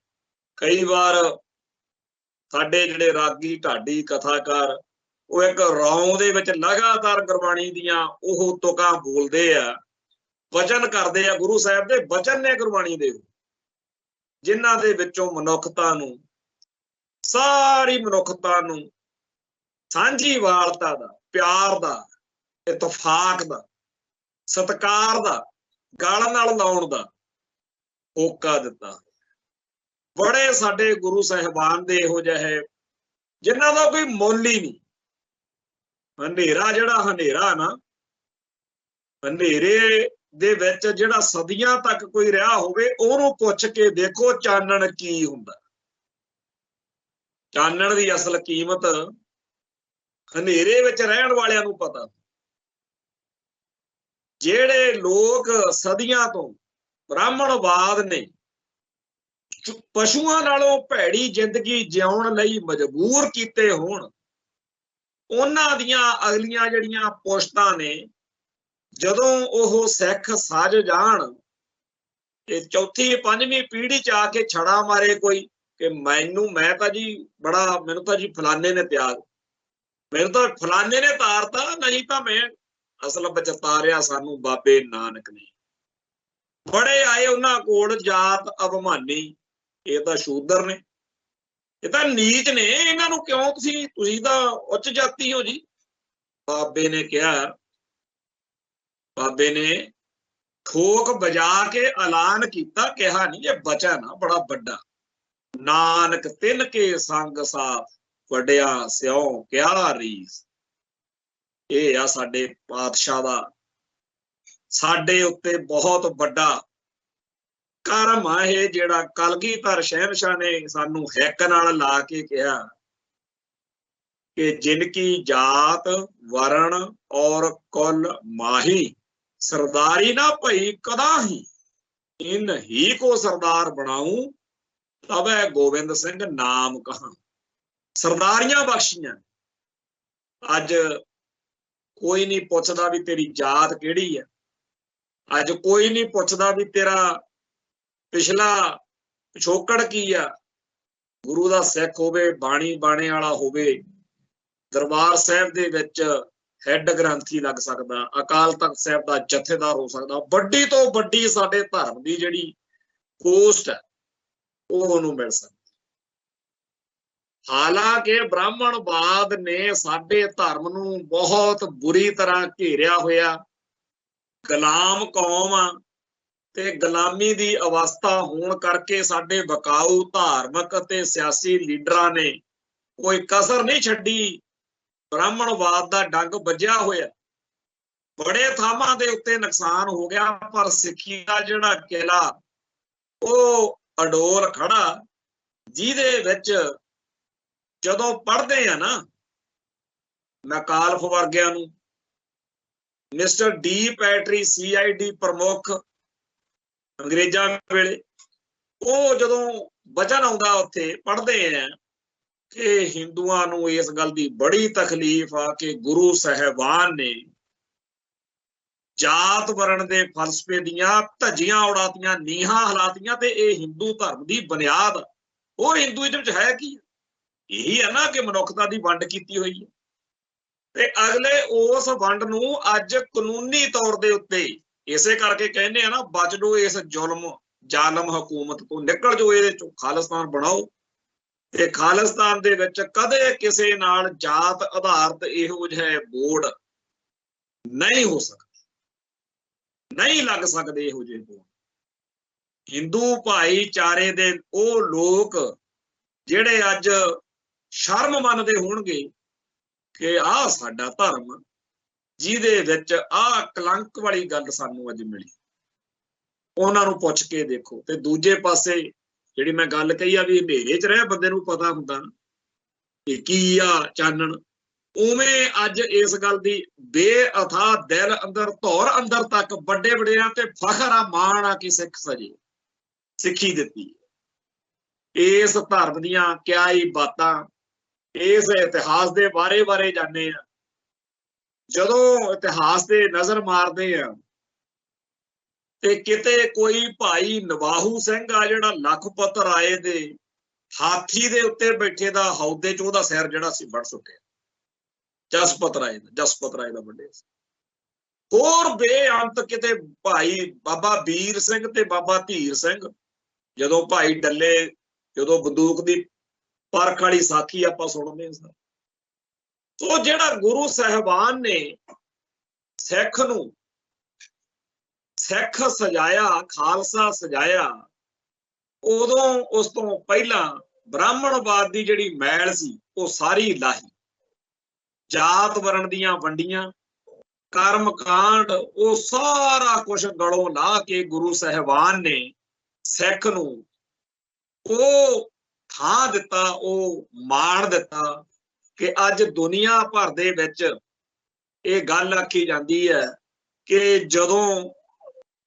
ਕਈ ਵਾਰ ਸਾਡੇ ਜਿਹੜੇ ਰਾਗੀ ਢਾਡੀ ਕਥਾਕਾਰ, ਉਹ ਇੱਕ ਰੌਂ ਦੇ ਵਿੱਚ ਲਗਾਤਾਰ ਗੁਰਬਾਣੀ ਦੀਆਂ ਉਹ ਤੁਕਾਂ ਬੋਲਦੇ ਆ, ਵਚਨ ਕਰਦੇ ਆ, ਗੁਰੂ ਸਾਹਿਬ ਦੇ ਵਚਨ ਨੇ ਗੁਰਬਾਣੀ ਦੇ, ਜਿਨ੍ਹਾਂ ਦੇ ਵਿੱਚੋਂ ਮਨੁੱਖਤਾ ਨੂੰ, ਸਾਰੀ ਮਨੁੱਖਤਾ ਨੂੰ ਸਾਂਝੀਵਾਲਤਾ ਦਾ, ਪਿਆਰ ਦਾ, ਇਤਫਾਕ ਦਾ, ਸਤਿਕਾਰ ਦਾ, ਗਲ ਨਾਲ ਲਾਉਣ ਦਾ ਹੋਕਾ ਦਿੱਤਾ। ਬੜੇ ਸਾਡੇ ਗੁਰੂ ਸਾਹਿਬਾਨ ਦੇ ਇਹੋ ਜਿਹੇ ਜਿਨ੍ਹਾਂ ਦਾ ਕੋਈ ਮੁੱਲ ਹੀ ਨਹੀਂ। ਹਨੇਰਾ ਜਿਹੜਾ ਹਨੇਰਾ ਨਾ, ਹਨੇਰੇ ਦੇ ਵਿੱਚ ਜਿਹੜਾ ਸਦੀਆਂ ਤੱਕ ਕੋਈ ਰਿਹਾ ਹੋਵੇ, ਉਹਨੂੰ ਪੁੱਛ ਕੇ ਦੇਖੋ ਚਾਨਣ ਕੀ ਹੁੰਦਾ। ਚਾਨਣ ਦੀ ਅਸਲ ਕੀਮਤ ਹਨੇਰੇ ਵਿੱਚ ਰਹਿਣ ਵਾਲਿਆਂ ਨੂੰ ਪਤਾ। ਜਿਹੜੇ ਲੋਕ ਸਦੀਆਂ ਤੋਂ ਬ੍ਰਾਹਮਣਵਾਦ ਨੇ, ਪਸ਼ੂਆਂ ਨਾਲੋਂ ਭੈੜੀ ਜ਼ਿੰਦਗੀ ਜਿਉਣ ਲਈ ਮਜਬੂਰ ਕੀਤੇ ਹੋਣ, ਉਹਨਾਂ ਦੀਆਂ ਅਗਲੀਆਂ ਜਿਹੜੀਆਂ ਪੁਸ਼ਤਾਂ ਨੇ, ਜਦੋਂ ਉਹ ਸਿੱਖ ਸੱਜ ਜਾਣ ਤੇ ਚੌਥੀ ਪੰਜਵੀਂ ਪੀੜ੍ਹੀ ਚ ਆ ਕੇ ਛੜਾ ਮਾਰੇ ਕੋਈ ਕਿ ਮੈਂ ਤਾਂ ਜੀ ਬੜਾ, ਮੈਨੂੰ ਤਾਂ ਜੀ ਫਲਾਨੇ ਨੇ ਤਿਆਗ, ਮੈਨੂੰ ਤਾਂ ਫਲਾਨੇ ਨੇ ਤਾਰਤਾ, ਨਹੀਂ ਤਾਂ ਮੈਂ ਅਸਲ ਵਿੱਚ ਤਾਰਿਆ ਸਾਨੂੰ ਬਾਬੇ ਨਾਨਕ ਨੇ। ਬੜੇ ਆਏ ਉਹਨਾਂ ਕੋਲ ਜਾਤ ਅਭਿਮਾਨੀ, ਇਹ ਤਾਂ ਸ਼ੂਦਰ ਨੇ, ਇਹ ਤਾਂ ਨੀਚ ਨੇ, ਇਹਨਾਂ ਨੂੰ ਕਿਉਂ ਤੁਸੀਂ ਤਾਂ ਉੱਚ ਜਾਤੀ ਹੋ ਜੀ। ਬਾਬੇ ਨੇ ਕਿਹਾ, ਬਾਬੇ ਨੇ ਠੋਕ ਵਜਾ ਕੇ ਐਲਾਨ ਕੀਤਾ, ਕਿਹਾ ਨਹੀਂ, ਇਹ ਬਚਨ ਆ ਬੜਾ ਵੱਡਾ, ਨਾਨਕ ਤਿੰਨ ਕੇ ਸੰਗ ਸਾਥ ਵੱਡਿਆ ਸਿਉ ਕਿਆ ਰੀਸ। ਇਹ ਆ ਸਾਡੇ ਪਾਤਸ਼ਾਹ ਦਾ ਸਾਡੇ ਉੱਤੇ ਬਹੁਤ ਵੱਡਾ ਕਰਮ ਆ ਇਹ, ਜਿਹੜਾ ਕਲਗੀਧਰ ਸ਼ਹਿਨਸ਼ਾਹ ਨੇ ਸਾਨੂੰ ਹਿੱਕ ਨਾਲ ਲਾ ਕੇ ਕਿਹਾ ਕਿ ਜਿਨ ਕੀ ਜਾਤ ਵਰਣ ਔਰ ਕੁਲ ਮਾਹੀ, ਸਰਦਾਰੀ ਨਾ ਭਈ ਕਦਾ ਹੀ, ਇਨ ਹੀ ਕੋ ਸਰਦਾਰ ਬਣਾਉ ਤਬੈ ਗੋਬਿੰਦ ਸਿੰਘ ਨਾਮ ਕਹਾਂ। ਸਰਦਾਰੀਆਂ ਬਖਸ਼ੀਆਂ, अज कोई नहीं पुछदा भी तेरी जात किहड़ी है, अज कोई नहीं पुछदा भी तेरा पिछला पिछोकड़ की आ। गुरु दा सिख होवे, बाणी बाणे वाला होवे, दरबार साहिब दे विच हैड ग्रंथी लग सकदा, अकाल तख्त साहिब दा जथेदार हो सकदा, वड्डी तो वड्डी साडे धर्म दी जिहड़ी पोस्ट है ਉਹ ਉਹਨੂੰ मिल सकती। हालांकि ब्राह्मणवाद ने साडे धर्म नूं बहुत बुरी तरह घेरिया होया, गुलाम कौम आ ते गुलामी दी अवस्था होण करके साडे बकाऊ धार्मिक ते सियासी लीडरां ने कोई कसर नहीं छड्डी, ब्राह्मणवाद दा डंग वज्जिया होया, बड़े थावां दे उत्ते नुकसान हो गया, पर सिੱਖੀ दा जिहड़ा किला ਉਹ अडोल खड़ा, जिहदे विच ਜਦੋਂ पढ़ते हैं ना मैकालफ वर्गियां नूं, मिस्टर डी पैटरी CID प्रमुख अंग्रेजां वेले, ਉਹ ਜਦੋਂ वचन आउंदा उत्थे पढ़ते हैं कि हिंदुआं नूं इस गल दी बड़ी तकलीफ आ कि गुरु साहिबान ने जात वरण दे फलसफे दियां धज्जियां उड़ातियां, नीहां हलातियां, ते इह हिंदू धर्म दी बुनियाद और हिंदूइज्म च है की, यही है ना कि मनुखता की वंड की हुई है। ते अगले उस वंड नूं अज कानूनी तौर दे उत्ते इसे करके कहने ना, बच जो इस जुल्म जालम हुकूमत तो, निकल जो इहदे चों, खालिस्तान बनाओ ते खालिस्तान दे विच कदे किसे नाल जात आधारित इहो जिहे बोर्ड नहीं हो सकते, नहीं लग सकते इहो जिहे बोर्ड। हिंदू भाईचारे दे ਉਹ लोग ਜਿਹੜੇ अज शर्म मनते होणगे कि आ साडा धर्म जिहदे विच आ कलंक वाली गल सानू अज मिली, उन्हां नूं पुछ के देखो। ते दूजे पासे जिहड़ी मैं गल कही आ भी हनेरे च रह बंदे नूं पता हुंदा कि की आ चानण, उवें अज इस गल दी बेअथाह दिल अंदर धौर अंदर तक वड्डे वडेरियां ते फखर आ, माण आ कि सिख सजे सिक्खी दित्ती, इस धर्म दीयां क्या ही बातां, इस इतिहास दे बारे बारे जाने आ। जदों इतिहास ते नजर मारदे आ ते किते कोई भाई नवाहू सिंह आ जिहड़ा लखपत राय दे हाथी दे उत्ते बैठे दा हौदे च ओहदा सिर जिहड़ा सी वड़ सुट्टिया, जसपत राय दा वड्डे होर बेअंत किते भाई बाबा वीर सिंह ते बाबा धीर सिंह, जदों भाई डल्ले जदों बंदूक दी परख वाली साखी आपां सुणदे हां, तो जिहड़ा गुरु साहिबान ने सिख नूं सिख सजाया, खालसा सजाया, उदों उस तो पहला ब्राह्मणवाद की जिहड़ी मैल सी वो सारी लाही, जात वरण दीयां वंडियां, कर्म कांड, वो सारा कुछ गलों ला के गुरु साहिबान ने सिख नूं वो थां दिता, वो मान दिता कि अज दुनिया भर दे विच ये गल आखी जाती है कि जदों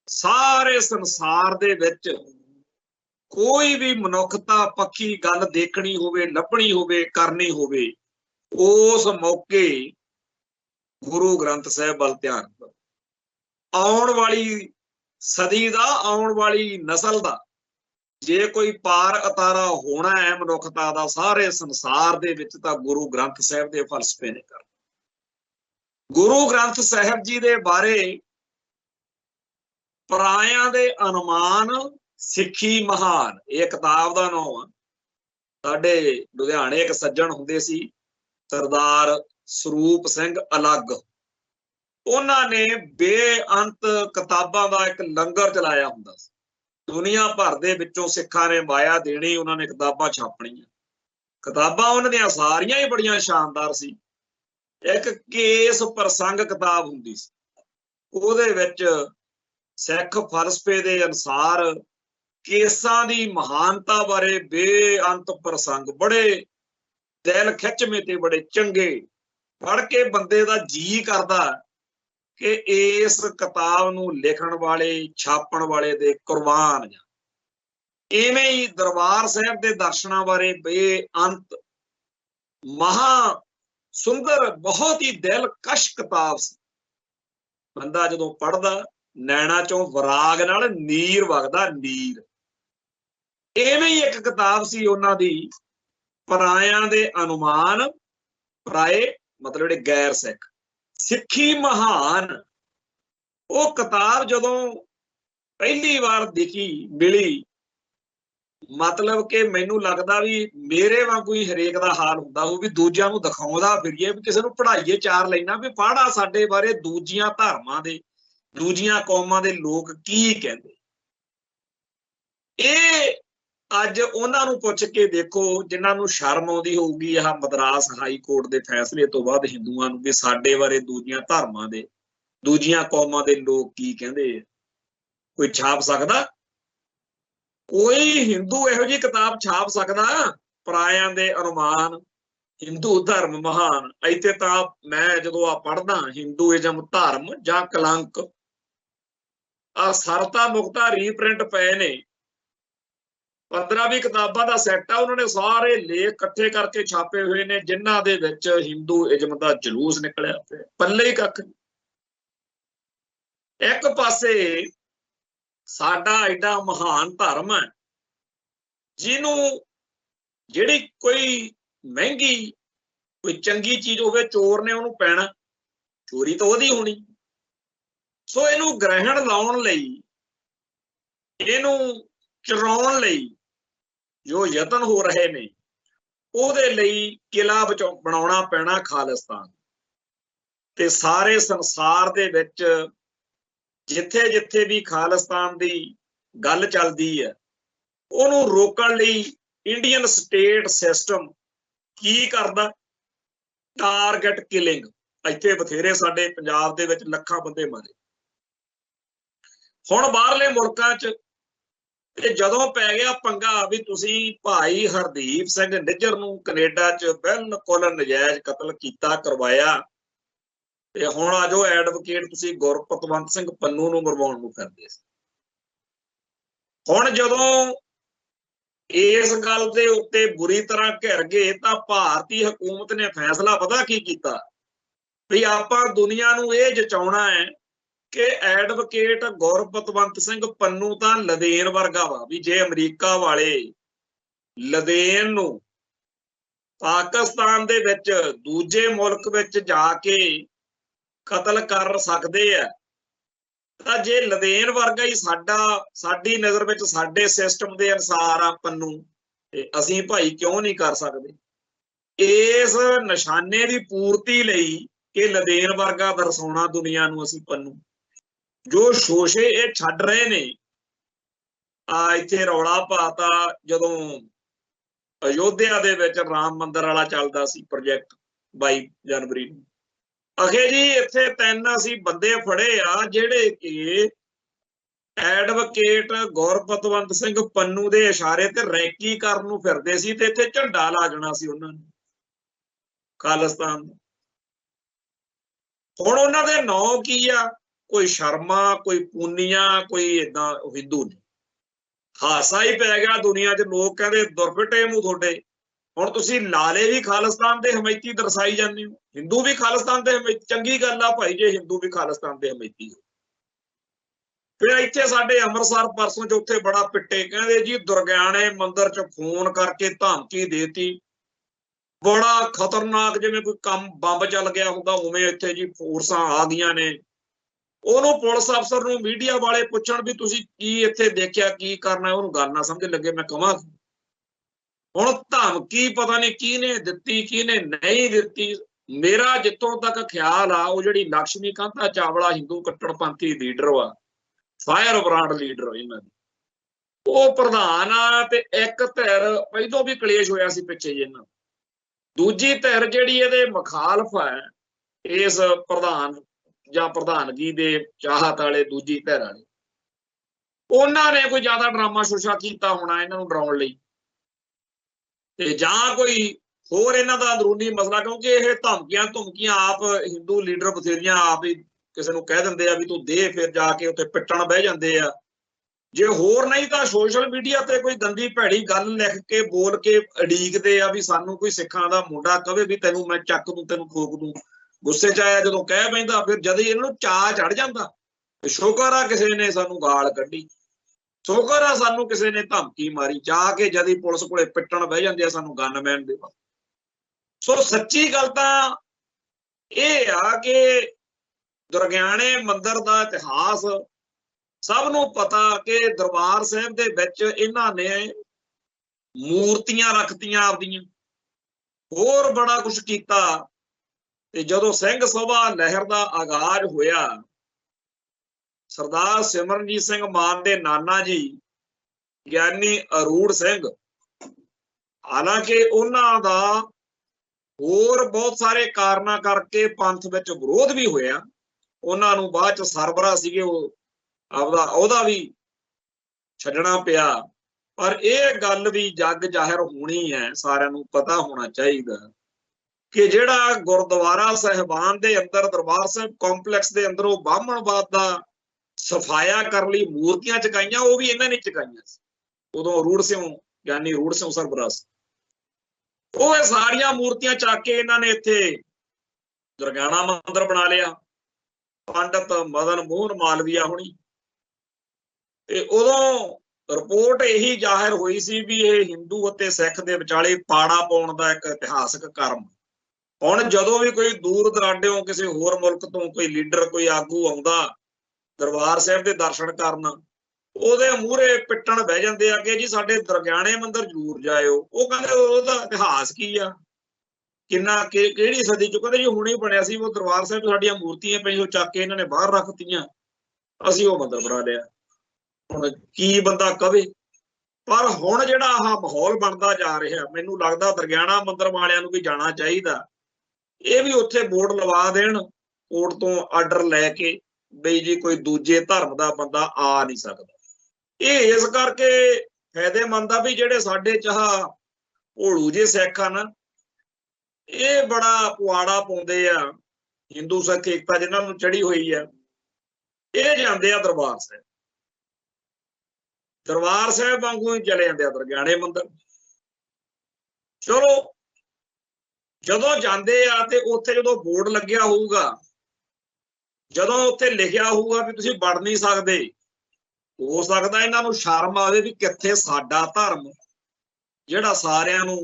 सारे संसार दे विच कोई भी मनुखता पक्की गल देखनी होवे, लभनी होवे, करनी होवे, उस मौके गुरु ग्रंथ साहिब वल ध्यान करो। आउण वाली सदी दा, आउण वाली नस्ल दा जे कोई पार अतारा होना है मनुखता दा सारे संसार दे विच, तां गुरु ग्रंथ साहिब दे फलसफे ने करना। गुरु ग्रंथ साहिब जी दे बारे परायां दे अनुमान सिੱਖੀ महान, ये किताब का नाम आ। साडे लुधियाणे एक सज्जण हुंदे सी सरदार ਸਰੂਪ ਸਿੰਘ अलग, उन्हां ने बेअंत किताबां दा एक लंगर चलाया हुंदा सी, दुनिया भर दे विचों सिक्खां ने माया देनी, उन्होंने किताबां छापणियां, किताबां उन्हां दियां सारियां ही बड़ियां शानदार सी। एक केस प्रसंग किताब हुंदी सी, ਉਹਦੇ ਵਿੱਚ सिख फलसफे के अनुसार केसां दी महानता बारे बेअंत प्रसंग, बड़े दिल खिचਵੇਂ ते बड़े चंगे, पढ़ के बंदे दा जी करदा कि इस किताब नूं लिखण वाले छापण वाले दे कुर्बान जा। इवें ही दरबार साहिब दे दर्शनां बारे बेअंत महा ਸੁੰਦਰ ਬਹੁਤ ਹੀ ਦਿਲਕਸ਼ ਕਿਤਾਬ ਸੀ। ਬੰਦਾ ਜਦੋਂ ਪੜ੍ਹਦਾ ਨੈਣਾ ਚੋਂ ਵਿਰਾਗ ਨਾਲ ਨੀਰ ਵਗਦਾ, ਨੀਰ। ਇਵੇਂ ਹੀ ਇੱਕ ਕਿਤਾਬ ਸੀ ਉਹਨਾਂ ਦੀ, ਪਰਾਇਆਂ ਦੇ ਅਨੁਮਾਨ, ਪਰਾਏ ਮਤਲਬ ਜਿਹੜੇ ਗੈਰ ਸਿੱਖ, ਸਿੱਖੀ ਮਹਾਨ। ਉਹ ਕਿਤਾਬ ਜਦੋਂ ਪਹਿਲੀ ਵਾਰ ਦਿਖੀ, ਮਿਲੀ, ਮਤਲਬ ਕਿ ਮੈਨੂੰ ਲੱਗਦਾ ਵੀ ਮੇਰੇ ਵਾਂਗੂ ਹੀ ਹਰੇਕ ਦਾ ਹਾਲ ਹੁੰਦਾ ਉਹ, ਵੀ ਦੂਜਿਆਂ ਨੂੰ ਦਿਖਾਉਂਦਾ ਫਿਰੀਏ, ਵੀ ਕਿਸੇ ਨੂੰ ਪੜ੍ਹਾਈਏ ਚਾਰ ਲੈਣਾ, ਵੀ ਪੜ੍ਹਾ ਸਾਡੇ ਬਾਰੇ ਦੂਜੀਆਂ ਧਰਮਾਂ ਦੇ, ਦੂਜੀਆਂ ਕੌਮਾਂ ਦੇ ਲੋਕ ਕੀ ਕਹਿੰਦੇ। ਇਹ ਅੱਜ ਉਹਨਾਂ ਨੂੰ ਪੁੱਛ ਕੇ ਦੇਖੋ ਜਿਨ੍ਹਾਂ ਨੂੰ ਸ਼ਰਮ ਆਉਂਦੀ ਹੋਊਗੀ ਆਹ ਮਦਰਾਸ ਹਾਈ ਕੋਰਟ ਦੇ ਫੈਸਲੇ ਤੋਂ ਬਾਅਦ ਹਿੰਦੂਆਂ ਨੂੰ, ਵੀ ਸਾਡੇ ਬਾਰੇ ਦੂਜੀਆਂ ਧਰਮਾਂ ਦੇ, ਦੂਜੀਆਂ ਕੌਮਾਂ ਦੇ ਲੋਕ ਕੀ ਕਹਿੰਦੇ ਆ। ਕੋਈ ਛਾਪ ਸਕਦਾ? ਕੋਈ ਹਿੰਦੂ ਇਹੋ ਜਿਹੀ ਕਿਤਾਬ ਛਾਪ ਸਕਦਾ? ਪਰਾਇਆਂ ਦੇ ਅਨੁਮਾਨ, ਹਿੰਦੂ ਧਰਮ ਮਹਾਨ। ਇੱਥੇ ਤਾਂ ਮੈਂ ਜਦੋਂ ਆ ਪੜ੍ਹਦਾ ਹਿੰਦੂਇਜ਼ਮ ਧਰਮ ਜਾਂ ਕਲੰਕ, ਆ ਸਰਤਾ ਮੁਕਤਾ ਰੀਪ੍ਰਿੰਟ ਪਏ ਨੇ, 15-20 ਕਿਤਾਬਾਂ ਦਾ ਸੈੱਟ ਆ। ਉਹਨਾਂ ਨੇ ਸਾਰੇ ਲੇਖ ਇਕੱਠੇ ਕਰਕੇ ਛਾਪੇ ਹੋਏ ਨੇ, ਜਿਨ੍ਹਾਂ ਦੇ ਵਿੱਚ ਹਿੰਦੂਇਜ਼ਮ ਦਾ ਜਲੂਸ ਨਿਕਲਿਆ ਪਿਆ, ਪੱਲੇ ਹੀ ਕੱਖ। ਇੱਕ ਪਾਸੇ ਸਾਡਾ ਐਡਾ ਮਹਾਨ ਧਰਮ ਹੈ, ਜਿਹਨੂੰ ਜਿਹੜੀ ਕੋਈ ਮਹਿੰਗੀ ਕੋਈ ਚੰਗੀ ਚੀਜ਼ ਹੋਵੇ, ਚੋਰ ਨੇ ਉਹਨੂੰ ਪੈਣਾ, ਚੋਰੀ ਤਾਂ ਉਹਦੀ ਹੋਣੀ। ਸੋ ਇਹਨੂੰ ਗ੍ਰਹਿਣ ਲਾਉਣ ਲਈ, ਇਹਨੂੰ ਚੁਰਾਉਣ ਲਈ ਜੋ ਯਤਨ ਹੋ ਰਹੇ ਨੇ, ਉਹਦੇ ਲਈ ਕਿਲਾ ਬਣਾਉਣਾ ਪੈਣਾ ਖਾਲਿਸਤਾਨ। ਤੇ ਸਾਰੇ ਸੰਸਾਰ ਦੇ ਵਿੱਚ ਜਿੱਥੇ ਜਿੱਥੇ ਵੀ ਖਾਲਿਸਤਾਨ ਦੀ ਗੱਲ ਚੱਲਦੀ ਹੈ, ਉਹਨੂੰ ਰੋਕਣ ਲਈ ਇੰਡੀਅਨ ਸਟੇਟ ਸਿਸਟਮ ਕੀ ਕਰਦਾ? Target killing. ਇੱਥੇ ਬਥੇਰੇ ਸਾਡੇ ਪੰਜਾਬ ਦੇ ਵਿੱਚ ਲੱਖਾਂ ਬੰਦੇ ਮਾਰੇ। ਹੁਣ ਬਾਹਰਲੇ ਮੁਲਕਾਂ 'ਚ ਤੇ ਜਦੋਂ ਪੈ ਗਿਆ ਪੰਗਾ ਵੀ ਤੁਸੀਂ ਭਾਈ ਹਰਦੀਪ ਸਿੰਘ ਨਿੱਜਰ ਨੂੰ ਕੈਨੇਡਾ 'ਚ ਬਿਲਕੁਲ ਨਜਾਇਜ਼ ਕਤਲ ਕੀਤਾ, ਕਰਵਾਇਆ, ਤੇ ਹੁਣ ਆ ਜੋ ਐਡਵੋਕੇਟ ਤੁਸੀਂ ਗੁਰਪਤਵੰਤ ਸਿੰਘ ਪੰਨੂ ਨੂੰ ਮਰਵਾਉਣ ਨੂੰ ਫਿਰਦੇ ਸੀ। ਹੁਣ ਜਦੋਂ ਇਸ ਗੱਲ ਦੇ ਉੱਤੇ ਬੁਰੀ ਤਰ੍ਹਾਂ ਘਿਰ ਗਏ ਤਾਂ ਭਾਰਤੀ ਹਕੂਮਤ ਨੇ ਫੈਸਲਾ ਪਤਾ ਕੀ ਕੀਤਾ, ਵੀ ਆਪਾਂ ਦੁਨੀਆ ਨੂੰ ਇਹ ਜਚਾਉਣਾ ਹੈ ਕਿ ਐਡਵੋਕੇਟ ਗੁਰਪਤਵੰਤ ਸਿੰਘ ਪੰਨੂ ਤਾਂ ਲਦੇਨ ਵਰਗਾ ਵਾ, ਵੀ ਜੇ ਅਮਰੀਕਾ ਵਾਲੇ ਲਦੇਨ ਨੂੰ ਪਾਕਿਸਤਾਨ ਦੇ ਵਿੱਚ ਦੂਜੇ ਮੁਲਕ ਵਿੱਚ ਜਾ ਕੇ ਕਤਲ ਕਰ ਸਕਦੇ ਆ, ਤਾਂ ਜੇ ਲਦੇਨ ਵਰਗਾ ਹੀ ਸਾਡੀ ਨਜ਼ਰ ਵਿੱਚ ਸਾਡੇ ਸਿਸਟਮ ਦੇ ਅਨੁਸਾਰ ਆ ਪੰਨੂ, ਤੇ ਅਸੀਂ ਭਾਈ ਕਿਉਂ ਨਹੀਂ ਕਰ ਸਕਦੇ? ਇਸ ਨਿਸ਼ਾਨੇ ਦੀ ਪੂਰਤੀ ਲਈ ਕਿ ਲਦੇਨ ਵਰਗਾ ਦਰਸਾਉਣਾ ਦੁਨੀਆ ਨੂੰ ਅਸੀਂ ਪੰਨੂ। ਜੋ ਸ਼ੋਸ਼ੇ ਇਹ ਛੱਡ ਰਹੇ ਨੇ, ਇੱਥੇ ਰੌਲਾ ਪਾਤਾ ਜਦੋਂ ਅਯੋਧਿਆ ਦੇ ਵਿੱਚ ਰਾਮ ਮੰਦਿਰ ਵਾਲਾ ਚੱਲਦਾ ਸੀ ਪ੍ਰੋਜੈਕਟ 22 ਜਨਵਰੀ ਨੂੰ। ਅਖੇ ਜੀ ਇੱਥੇ 3 ਅਸੀਂ ਬੰਦੇ ਫੜੇ ਆ ਜਿਹੜੇ ਕਿ ਐਡਵੋਕੇਟ ਗੁਰਪਤਵੰਤ ਸਿੰਘ ਪੰਨੂ ਦੇ ਇਸ਼ਾਰੇ ਤੇ ਰੈਕੀ ਕਰਨ ਨੂੰ ਫਿਰਦੇ ਸੀ, ਤੇ ਇੱਥੇ ਝੰਡਾ ਲਾ ਜਾਣਾ ਸੀ ਉਹਨਾਂ ਨੇ ਖਾਲਿਸਤਾਨ ਦਾ। ਹੁਣ ਉਹਨਾਂ ਦੇ ਨਾਂ ਕੀ ਆ? ਕੋਈ ਸ਼ਰਮਾ, ਕੋਈ ਪੂਨੀਆ, ਕੋਈ ਏਦਾਂ ਹਿੰਦੂ ਨੇ। ਹਾਸਾ ਹੀ ਪੈ ਗਿਆ ਦੁਨੀਆ 'ਚ। ਲੋਕ ਕਹਿੰਦੇ ਦੁਰਫਟੇ ਮੂੰਹ ਤੁਹਾਡੇ। ਹੁਣ ਤੁਸੀਂ ਲਾਲੇ ਵੀ ਖਾਲਿਸਤਾਨ ਦੇ ਹਮੈਤੀ ਦਰਸਾਈ ਜਾਂਦੇ ਹੋ, ਹਿੰਦੂ ਵੀ ਖਾਲਿਸਤਾਨ ਦੇ ਹਮੈਤੀ। ਚੰਗੀ ਗੱਲ ਆ ਭਾਈ ਜੇ ਹਿੰਦੂ ਵੀ ਖਾਲਿਸਤਾਨ ਦੇ ਹਮੈਤੀ ਹੋ। ਫਿਰ ਇੱਥੇ ਸਾਡੇ ਅੰਮ੍ਰਿਤਸਰ ਪਰਸੋਂ ਚੌਥੇ ਬੜਾ ਪਿੱਟੇ, ਕਹਿੰਦੇ ਜੀ ਦੁਰਗਿਆਣੇ ਮੰਦਿਰ 'ਚ ਫੋਨ ਕਰਕੇ ਧਮਕੀ ਦੇਤੀ, ਬੜਾ ਖਤਰਨਾਕ, ਜਿਵੇਂ ਕੋਈ ਕੰਮ ਬੰਬ ਚੱਲ ਗਿਆ ਹੁੰਦਾ ਉਵੇਂ ਇੱਥੇ ਜੀ ਫੋਰਸਾਂ ਆ ਗਈਆਂ ਨੇ। ਉਹਨੂੰ ਪੁਲਿਸ ਅਫਸਰ ਨੂੰ ਮੀਡੀਆ ਵਾਲੇ ਪੁੱਛਣ ਵੀ ਤੁਸੀਂ ਕੀ ਇੱਥੇ ਦੇਖਿਆ, ਕੀ ਕਰਨਾ, ਉਹਨੂੰ ਗੱਲ ਨਾ ਸਮਝ ਲੱਗੇ। ਮੈਂ ਕਹਾਂ ਹੁਣ ਧਮਕੀ ਪਤਾ ਨਹੀਂ ਕਿਹਨੇ ਦਿੱਤੀ ਕਿਹਨੇ ਨਹੀਂ ਦਿੱਤੀ। ਮੇਰਾ ਜਿੱਥੋਂ ਤੱਕ ਖਿਆਲ ਆ, ਉਹ ਜਿਹੜੀ ਲਕਸ਼ਮੀ ਕਾਂਤਾ ਚਾਵਲਾ ਹਿੰਦੂ ਕੱਟੜਪੰਥੀ ਲੀਡਰ ਆ, ਫਾਇਰ ਬ੍ਰਾਂਡ ਲੀਡਰ ਇਹਨਾਂ ਦੀ, ਉਹ ਪ੍ਰਧਾਨ ਆ। ਤੇ ਇੱਕ ਧਿਰ ਪਹਿਲੋਂ ਵੀ ਕਲੇਸ਼ ਹੋਇਆ ਸੀ ਪਿੱਛੇ ਜੇ ਇਹਨਾਂ, ਦੂਜੀ ਧਿਰ ਜਿਹੜੀ ਇਹਦੇ ਮੁਖਾਲਫ ਹੈ ਇਸ ਪ੍ਰਧਾਨ ਜਾਂ ਪ੍ਰਧਾਨਗੀ ਦੇ ਚਾਹਤ ਵਾਲੇ, ਦੂਜੀ ਧਿਰ ਵਾਲੇ, ਉਹਨਾਂ ਨੇ ਕੋਈ ਜ਼ਿਆਦਾ ਡਰਾਮਾ ਸ਼ੋਸ਼ਾ ਕੀਤਾ ਹੋਣਾ ਇਹਨਾਂ ਨੂੰ ਡਰਾਉਣ ਲਈ, ਤੇ ਜਾਂ ਕੋਈ ਹੋਰ ਇਹਨਾਂ ਦਾ ਅੰਦਰੂਨੀ ਮਸਲਾ। ਕਿਉਂਕਿ ਇਹ ਧਮਕੀਆਂ ਆਪ ਹਿੰਦੂ ਲੀਡਰ ਬਥੇਰੀਆਂ ਆਪ ਹੀ ਕਿਸੇ ਨੂੰ ਕਹਿ ਦਿੰਦੇ ਆ ਵੀ ਤੂੰ ਦੇ, ਫਿਰ ਜਾ ਕੇ ਉੱਥੇ ਪਿੱਟਣ ਬਹਿ ਜਾਂਦੇ ਆ। जे होर नहीं तो सोशल मीडिया ते कोई गंदी भैड़ी गल लिख के बोल के उड़ीकदे आ भी सानू कोई सिखां दा मुंडा कहे भी तेनू मैं चक दूं तेनू ठोक दूं। गुस्से च आया जदों कह पैंदा फिर जद इन्हां नूं चाह चढ़ जांदा। शुकर आ किसी ने सानू गाल कड्ढी, शुकर आ सानू किसी ने धमकी मारी, जाके जदी पुलिस कोले पिट्टण बह जांदे आ सानू गनमैन दे। सो सच्ची गल तां इह आ कि दुरगियाणे मंदिर दा इतिहास सब नूं पता कि दरबार साहिब दे विच इन्हां ने मूर्तियां रखतियां आपदियां, होर बड़ा कुछ कीता। ते जदों सिंह सभा लहर दा आगाज होया, सरदार सिमरनजीत सिंह मान दे नाना जी ਗਿਆਨੀ अरूड़ सिंह, हालांकि उन्हां दा होर बहुत सारे कारणा करके पंथ विच विरोध भी होया। उन्हां नूं बाद च सरबरा सीगे आपदा अहुदा भी छड्डना पिया। पर यह गल भी जग जाहिर होनी है, सारिआं नूं पता होना चाहिए कि जिहड़ा गुरुद्वारा साहिबान दे अंदर दरबार साहिब कॉम्पलैक्स दे अंदर वो ब्राह्मणवाद दा सफाया करने लई मूर्तियां चकाइयां, वो भी इन्हां ने चकाइयां सी। उदों अरूड़ सिंह यानी अरूड़ सिंह सरबराह वो सारियां मूर्तियां चक के इन्हां ने इत्थे दुरगियाना मंदिर बना लिया। पंडित मदन मोहन मालवीया होनी ते उदों रिपोर्ट यही जाहिर हुई सी भी ये हिंदू अते सिख दे विचाले पाड़ा पाउण दा एक इतिहासक कर्म। हुण जदों भी कोई दूर दराडेओं किसी होर मुल्क तो कोई लीडर कोई आगू आउंदा दरबार साहिब दे दर्शन करन, ਉਹਦੇ ਮੂਹਰੇ ਪਿੱਟਣ ਬਹਿ ਜਾਂਦੇ ਆ ਕਿ ਜੀ ਸਾਡੇ ਦੁਰਗਿਆਣੇ ਮੰਦਿਰ ਜ਼ਰੂਰ ਜਾਇਓ। ਉਹ ਕਹਿੰਦੇ ਉਹਦਾ ਇਤਿਹਾਸ ਕੀ ਆ, ਕਿੰਨਾ ਕਿਹੜੀ ਸਦੀ ਚ? ਕਹਿੰਦੇ ਜੀ ਹੁਣੇ ਬਣਿਆ ਸੀ ਉਹ ਦਰਬਾਰ ਸਾਹਿਬ ਸਾਡੀਆਂ ਮੂਰਤੀਆਂ ਪਈਆਂ, ਉਹ ਚੱਕ ਕੇ ਇਹਨਾਂ ਨੇ ਬਾਹਰ ਰੱਖਤੀਆਂ, ਅਸੀਂ ਉਹ ਮੰਦਿਰ ਬਣਾ ਲਿਆ। ਹੁਣ ਕੀ ਬੰਦਾ ਕਵੇ? ਪਰ ਹੁਣ ਜਿਹੜਾ ਆਹ ਮਾਹੌਲ ਬਣਦਾ ਜਾ ਰਿਹਾ, ਮੈਨੂੰ ਲੱਗਦਾ ਦੁਰਗਿਆਣਾ ਮੰਦਿਰ ਵਾਲਿਆਂ ਨੂੰ ਵੀ ਜਾਣਾ ਚਾਹੀਦਾ, ਇਹ ਵੀ ਉੱਥੇ ਬੋਰਡ ਲਵਾ ਦੇਣ ਕੋਰਟ ਤੋਂ ਆਰਡਰ ਲੈ ਕੇ ਬਈ ਜੀ ਕੋਈ ਦੂਜੇ ਧਰਮ ਦਾ ਬੰਦਾ ਆ ਨਹੀਂ ਸਕਦਾ। ਇਹ ਇਸ ਕਰਕੇ ਫਾਇਦੇਮੰਦ ਆ ਵੀ ਜਿਹੜੇ ਸਾਡੇ ਚਾਹ ਭੋਲੂ ਜੇ ਸਿੱਖ ਹਨ, ਇਹ ਬੜਾ ਪੁਆੜਾ ਪਾਉਂਦੇ ਆ ਹਿੰਦੂ ਸਿੱਖ ਏਕਤਾ ਜਿਹਨਾਂ ਨੂੰ ਚੜੀ ਹੋਈ ਆ, ਇਹ ਜਾਂਦੇ ਆ ਦਰਬਾਰ ਸਾਹਿਬ, ਦਰਬਾਰ ਸਾਹਿਬ ਵਾਂਗੂ ਹੀ ਚਲੇ ਜਾਂਦੇ ਆ ਦੁਰਗਿਆਣੇ ਮੰਦਿਰ। ਚਲੋ ਜਦੋਂ ਜਾਂਦੇ ਆ ਤੇ ਉੱਥੇ ਜਦੋਂ ਬੋਰਡ ਲੱਗਿਆ ਹੋਊਗਾ, ਜਦੋਂ ਉੱਥੇ ਲਿਖਿਆ ਹੋਊਗਾ ਵੀ ਤੁਸੀਂ ਵੜ ਨਹੀਂ ਸਕਦੇ, ਹੋ ਸਕਦਾ ਇਹਨਾਂ ਨੂੰ ਸ਼ਰਮ ਆਵੇ ਵੀ ਕਿੱਥੇ ਸਾਡਾ ਧਰਮ ਜਿਹੜਾ ਸਾਰਿਆਂ ਨੂੰ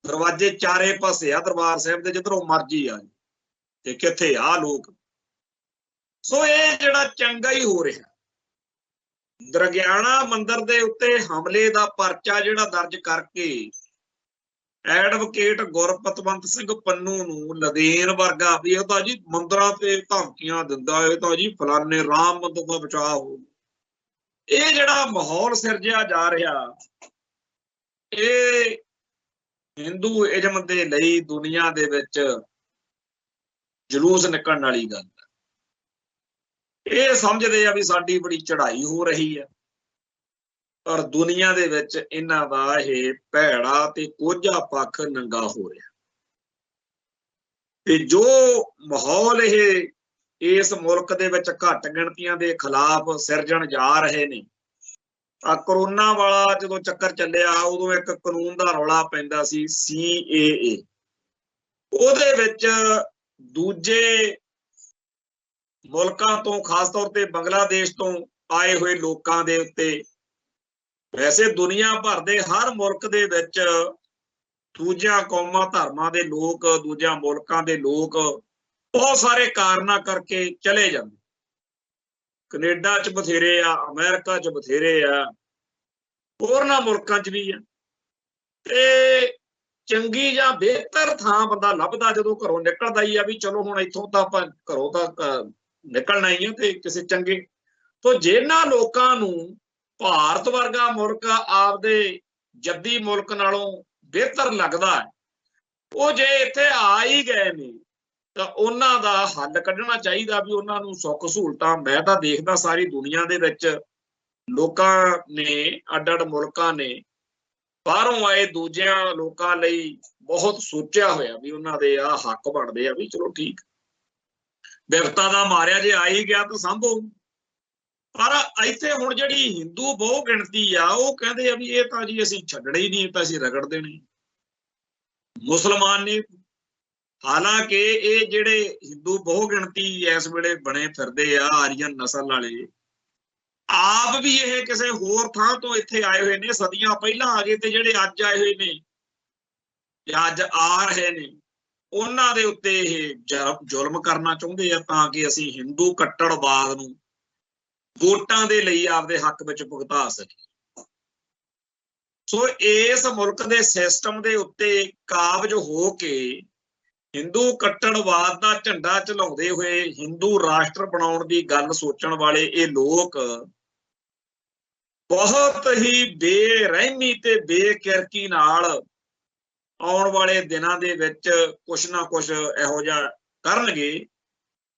ਦਰਵਾਜ਼ੇ ਚਾਰੇ ਪਾਸੇ ਆ ਦਰਬਾਰ ਸਾਹਿਬ ਦੇ, ਜਿੱਧਰੋਂ ਮਰਜੀ ਆ, ਤੇ ਕਿੱਥੇ ਆ ਲੋਕ। ਸੋ ਇਹ ਜਿਹੜਾ ਚੰਗਾ ਹੀ ਹੋ ਰਿਹਾ। ਦੁਰਗਿਆਣਾ ਮੰਦਿਰ ਦੇ ਉੱਤੇ ਹਮਲੇ ਦਾ ਪਰਚਾ ਜਿਹੜਾ ਦਰਜ ਕਰਕੇ ਐਡਵੋਕੇਟ ਗੁਰਪਤਵੰਤ ਸਿੰਘ ਪੰਨੂ ਨੂੰ ਲਦੇਨ ਵਰਗਾ ਵੀ ਇਹ ਤਾਂ ਜੀ ਮੰਦਿਰਾਂ ਤੇ ਧਮਕੀਆਂ ਦਿੰਦਾ, ਇਹ ਤਾਂ ਜੀ ਫਲਾਨੇ ਰਾਮ ਮੰਦਿਰ ਦਾ ਬਚਾਅ ਹੋ, ਇਹ ਜਿਹੜਾ ਮਾਹੌਲ ਸਿਰਜਿਆ ਜਾ ਰਿਹਾ, ਇਹ ਹਿੰਦੂ ਇਜ਼ਮ ਦੇ ਲਈ ਦੁਨੀਆ ਦੇ ਵਿੱਚ ਜਲੂਸ ਨਿਕਲਣ ਵਾਲੀ ਗੱਲ ਹੈ। ਇਹ ਸਮਝਦੇ ਆ ਵੀ ਸਾਡੀ ਬੜੀ ਚੜ੍ਹਾਈ ਹੋ ਰਹੀ ਹੈ, ਪਰ ਦੁਨੀਆ ਦੇ ਵਿੱਚ ਇਹਨਾਂ ਦਾ ਇਹ ਭੈੜਾ ਤੇ ਕੋਝਾ ਪੱਖ ਨੰਗਾ ਹੋ ਰਿਹਾ। ਤੇ ਜੋ ਮਾਹੌਲ ਇਹ ਇਸ ਮੁਲਕ ਦੇ ਵਿੱਚ ਘੱਟ ਗਿਣਤੀਆਂ ਦੇ ਖਿਲਾਫ ਸਿਰਜਣ ਜਾ ਰਹੇ ਨੇ, ਆ ਕਰੋਨਾ ਵਾਲਾ ਜਦੋਂ ਚੱਕਰ ਚੱਲਿਆ ਉਦੋਂ ਇੱਕ ਕਾਨੂੰਨ ਦਾ ਰੌਲਾ ਪੈਂਦਾ ਸੀ CAA, ਉਹਦੇ ਵਿੱਚ ਦੂਜੇ ਮੁਲਕਾਂ ਤੋਂ ਖਾਸ ਤੌਰ ਤੇ ਬੰਗਲਾਦੇਸ਼ ਤੋਂ ਆਏ ਹੋਏ ਲੋਕਾਂ ਦੇ ਉੱਤੇ, ਵੈਸੇ ਦੁਨੀਆ ਭਰ ਦੇ ਹਰ ਮੁਲਕ ਦੇ ਵਿੱਚ ਦੂਜਿਆਂ ਕੌਮਾਂ ਧਰਮਾਂ ਦੇ ਲੋਕ, ਦੂਜਿਆਂ ਮੁਲਕਾਂ ਦੇ ਲੋਕ ਬਹੁਤ ਸਾਰੇ ਕਾਰਨਾਂ ਕਰਕੇ ਚਲੇ ਜਾਂਦੇ। ਕੈਨੇਡਾ ਚ ਬਥੇਰੇ ਆ, ਅਮਰੀਕਾ ਚ ਬਥੇਰੇ ਆ, ਹੋਰਨਾਂ ਮੁਲਕਾਂ ਚ ਵੀ ਆ। ਤੇ ਚੰਗੀ ਜਾਂ ਬਿਹਤਰ ਥਾਂ ਬੰਦਾ ਲੱਭਦਾ ਜਦੋਂ ਘਰੋਂ ਨਿਕਲਦਾ ਹੀ ਆ ਵੀ ਚਲੋ ਹੁਣ ਇੱਥੋਂ ਤਾਂ ਆਪਾਂ ਘਰੋਂ ਤਾਂ ਨਿਕਲਣਾ ਹੀ ਆ, ਤੇ ਕਿਸੇ ਚੰਗੇ ਤੋਂ ਜਿਹਨਾਂ ਲੋਕਾਂ ਨੂੰ ਭਾਰਤ ਵਰਗਾ ਮੁਲਕ ਆਪਦੇ ਜੱਦੀ ਮੁਲਕ ਨਾਲੋਂ ਬਿਹਤਰ ਲੱਗਦਾ ਹੈ, ਉਹ ਜੇ ਇੱਥੇ ਆ ਹੀ ਗਏ ਨੇ ਤਾਂ ਉਹਨਾਂ ਦਾ ਹੱਲ ਕੱਢਣਾ ਚਾਹੀਦਾ ਵੀ ਉਹਨਾਂ ਨੂੰ ਸੁੱਖ ਸਹੂਲਤਾਂ। ਮੈਂ ਤਾਂ ਦੇਖਦਾ ਸਾਰੀ ਦੁਨੀਆ ਦੇ ਵਿੱਚ ਲੋਕਾਂ ਨੇ, ਅੱਡ-ਅੱਡ ਮੁਲਕਾਂ ਨੇ ਬਾਹਰੋਂ ਆਏ ਦੂਜਿਆਂ ਲੋਕਾਂ ਲਈ ਬਹੁਤ ਸੋਚਿਆ ਹੋਇਆ ਵੀ ਉਹਨਾਂ ਦੇ ਆਹ ਹੱਕ ਬਣਦੇ ਆ ਵੀ ਚਲੋ ਠੀਕ, ਬਿਪਤਾ ਦਾ ਮਾਰਿਆ ਜੇ ਆ ਹੀ ਗਿਆ ਤਾਂ ਸੰਭੋ। पर इत्थे हुण जिहड़ी हिंदू बहु गिणती आ वो कहंदे आ भी ये तां जी असीं छड्डणे ही नहीं, तां असीं रगड़ देणे। मुसलमान ने, हालांकि ये जिहड़े हिंदू बहु गिणती इस वेले बने फिरदे आ आर्यन नस्ल वाले, आप भी ये किसी होर थां तो इत्थे आए हुए ने, सदियां पहलां आ गए, ते जिहड़े अज आए हुए ने ਜਾਂ ਅੱਜ ਆ ਰਹੇ ਨੇ ਉਹਨਾਂ ਦੇ ਉੱਤੇ ਇਹ ਜ਼ੁਲਮ ਕਰਨਾ ਚਾਹੁੰਦੇ ਆ ਤਾਂ ਕਿ ਅਸੀਂ ਹਿੰਦੂ ਕੱਟੜਵਾਦ ਨੂੰ ਵੋਟਾਂ ਦੇ ਲਈ ਆਪਦੇ ਹੱਕ ਵਿੱਚ ਭੁਗਤਾ ਸਕੀਏ। ਸੋ ਇਸ ਮੁਲਕ ਦੇ ਸਿਸਟਮ ਦੇ ਉੱਤੇ ਕਾਬਜ ਹੋ ਕੇ ਹਿੰਦੂ ਕੱਟੜਵਾਦ ਦਾ ਝੰਡਾ ਝਲਾਉਂਦੇ ਹੋਏ ਹਿੰਦੂ ਰਾਸ਼ਟਰ ਬਣਾਉਣ ਦੀ ਗੱਲ ਸੋਚਣ ਵਾਲੇ ਇਹ ਲੋਕ ਬਹੁਤ ਹੀ ਬੇਰਹਿਮੀ ਤੇ ਬੇਕਿਰਕੀ ਨਾਲ ਆਉਣ ਵਾਲੇ ਦਿਨਾਂ ਦੇ ਵਿੱਚ ਕੁਛ ਨਾ ਕੁਛ ਇਹੋ ਜਿਹਾ ਕਰਨਗੇ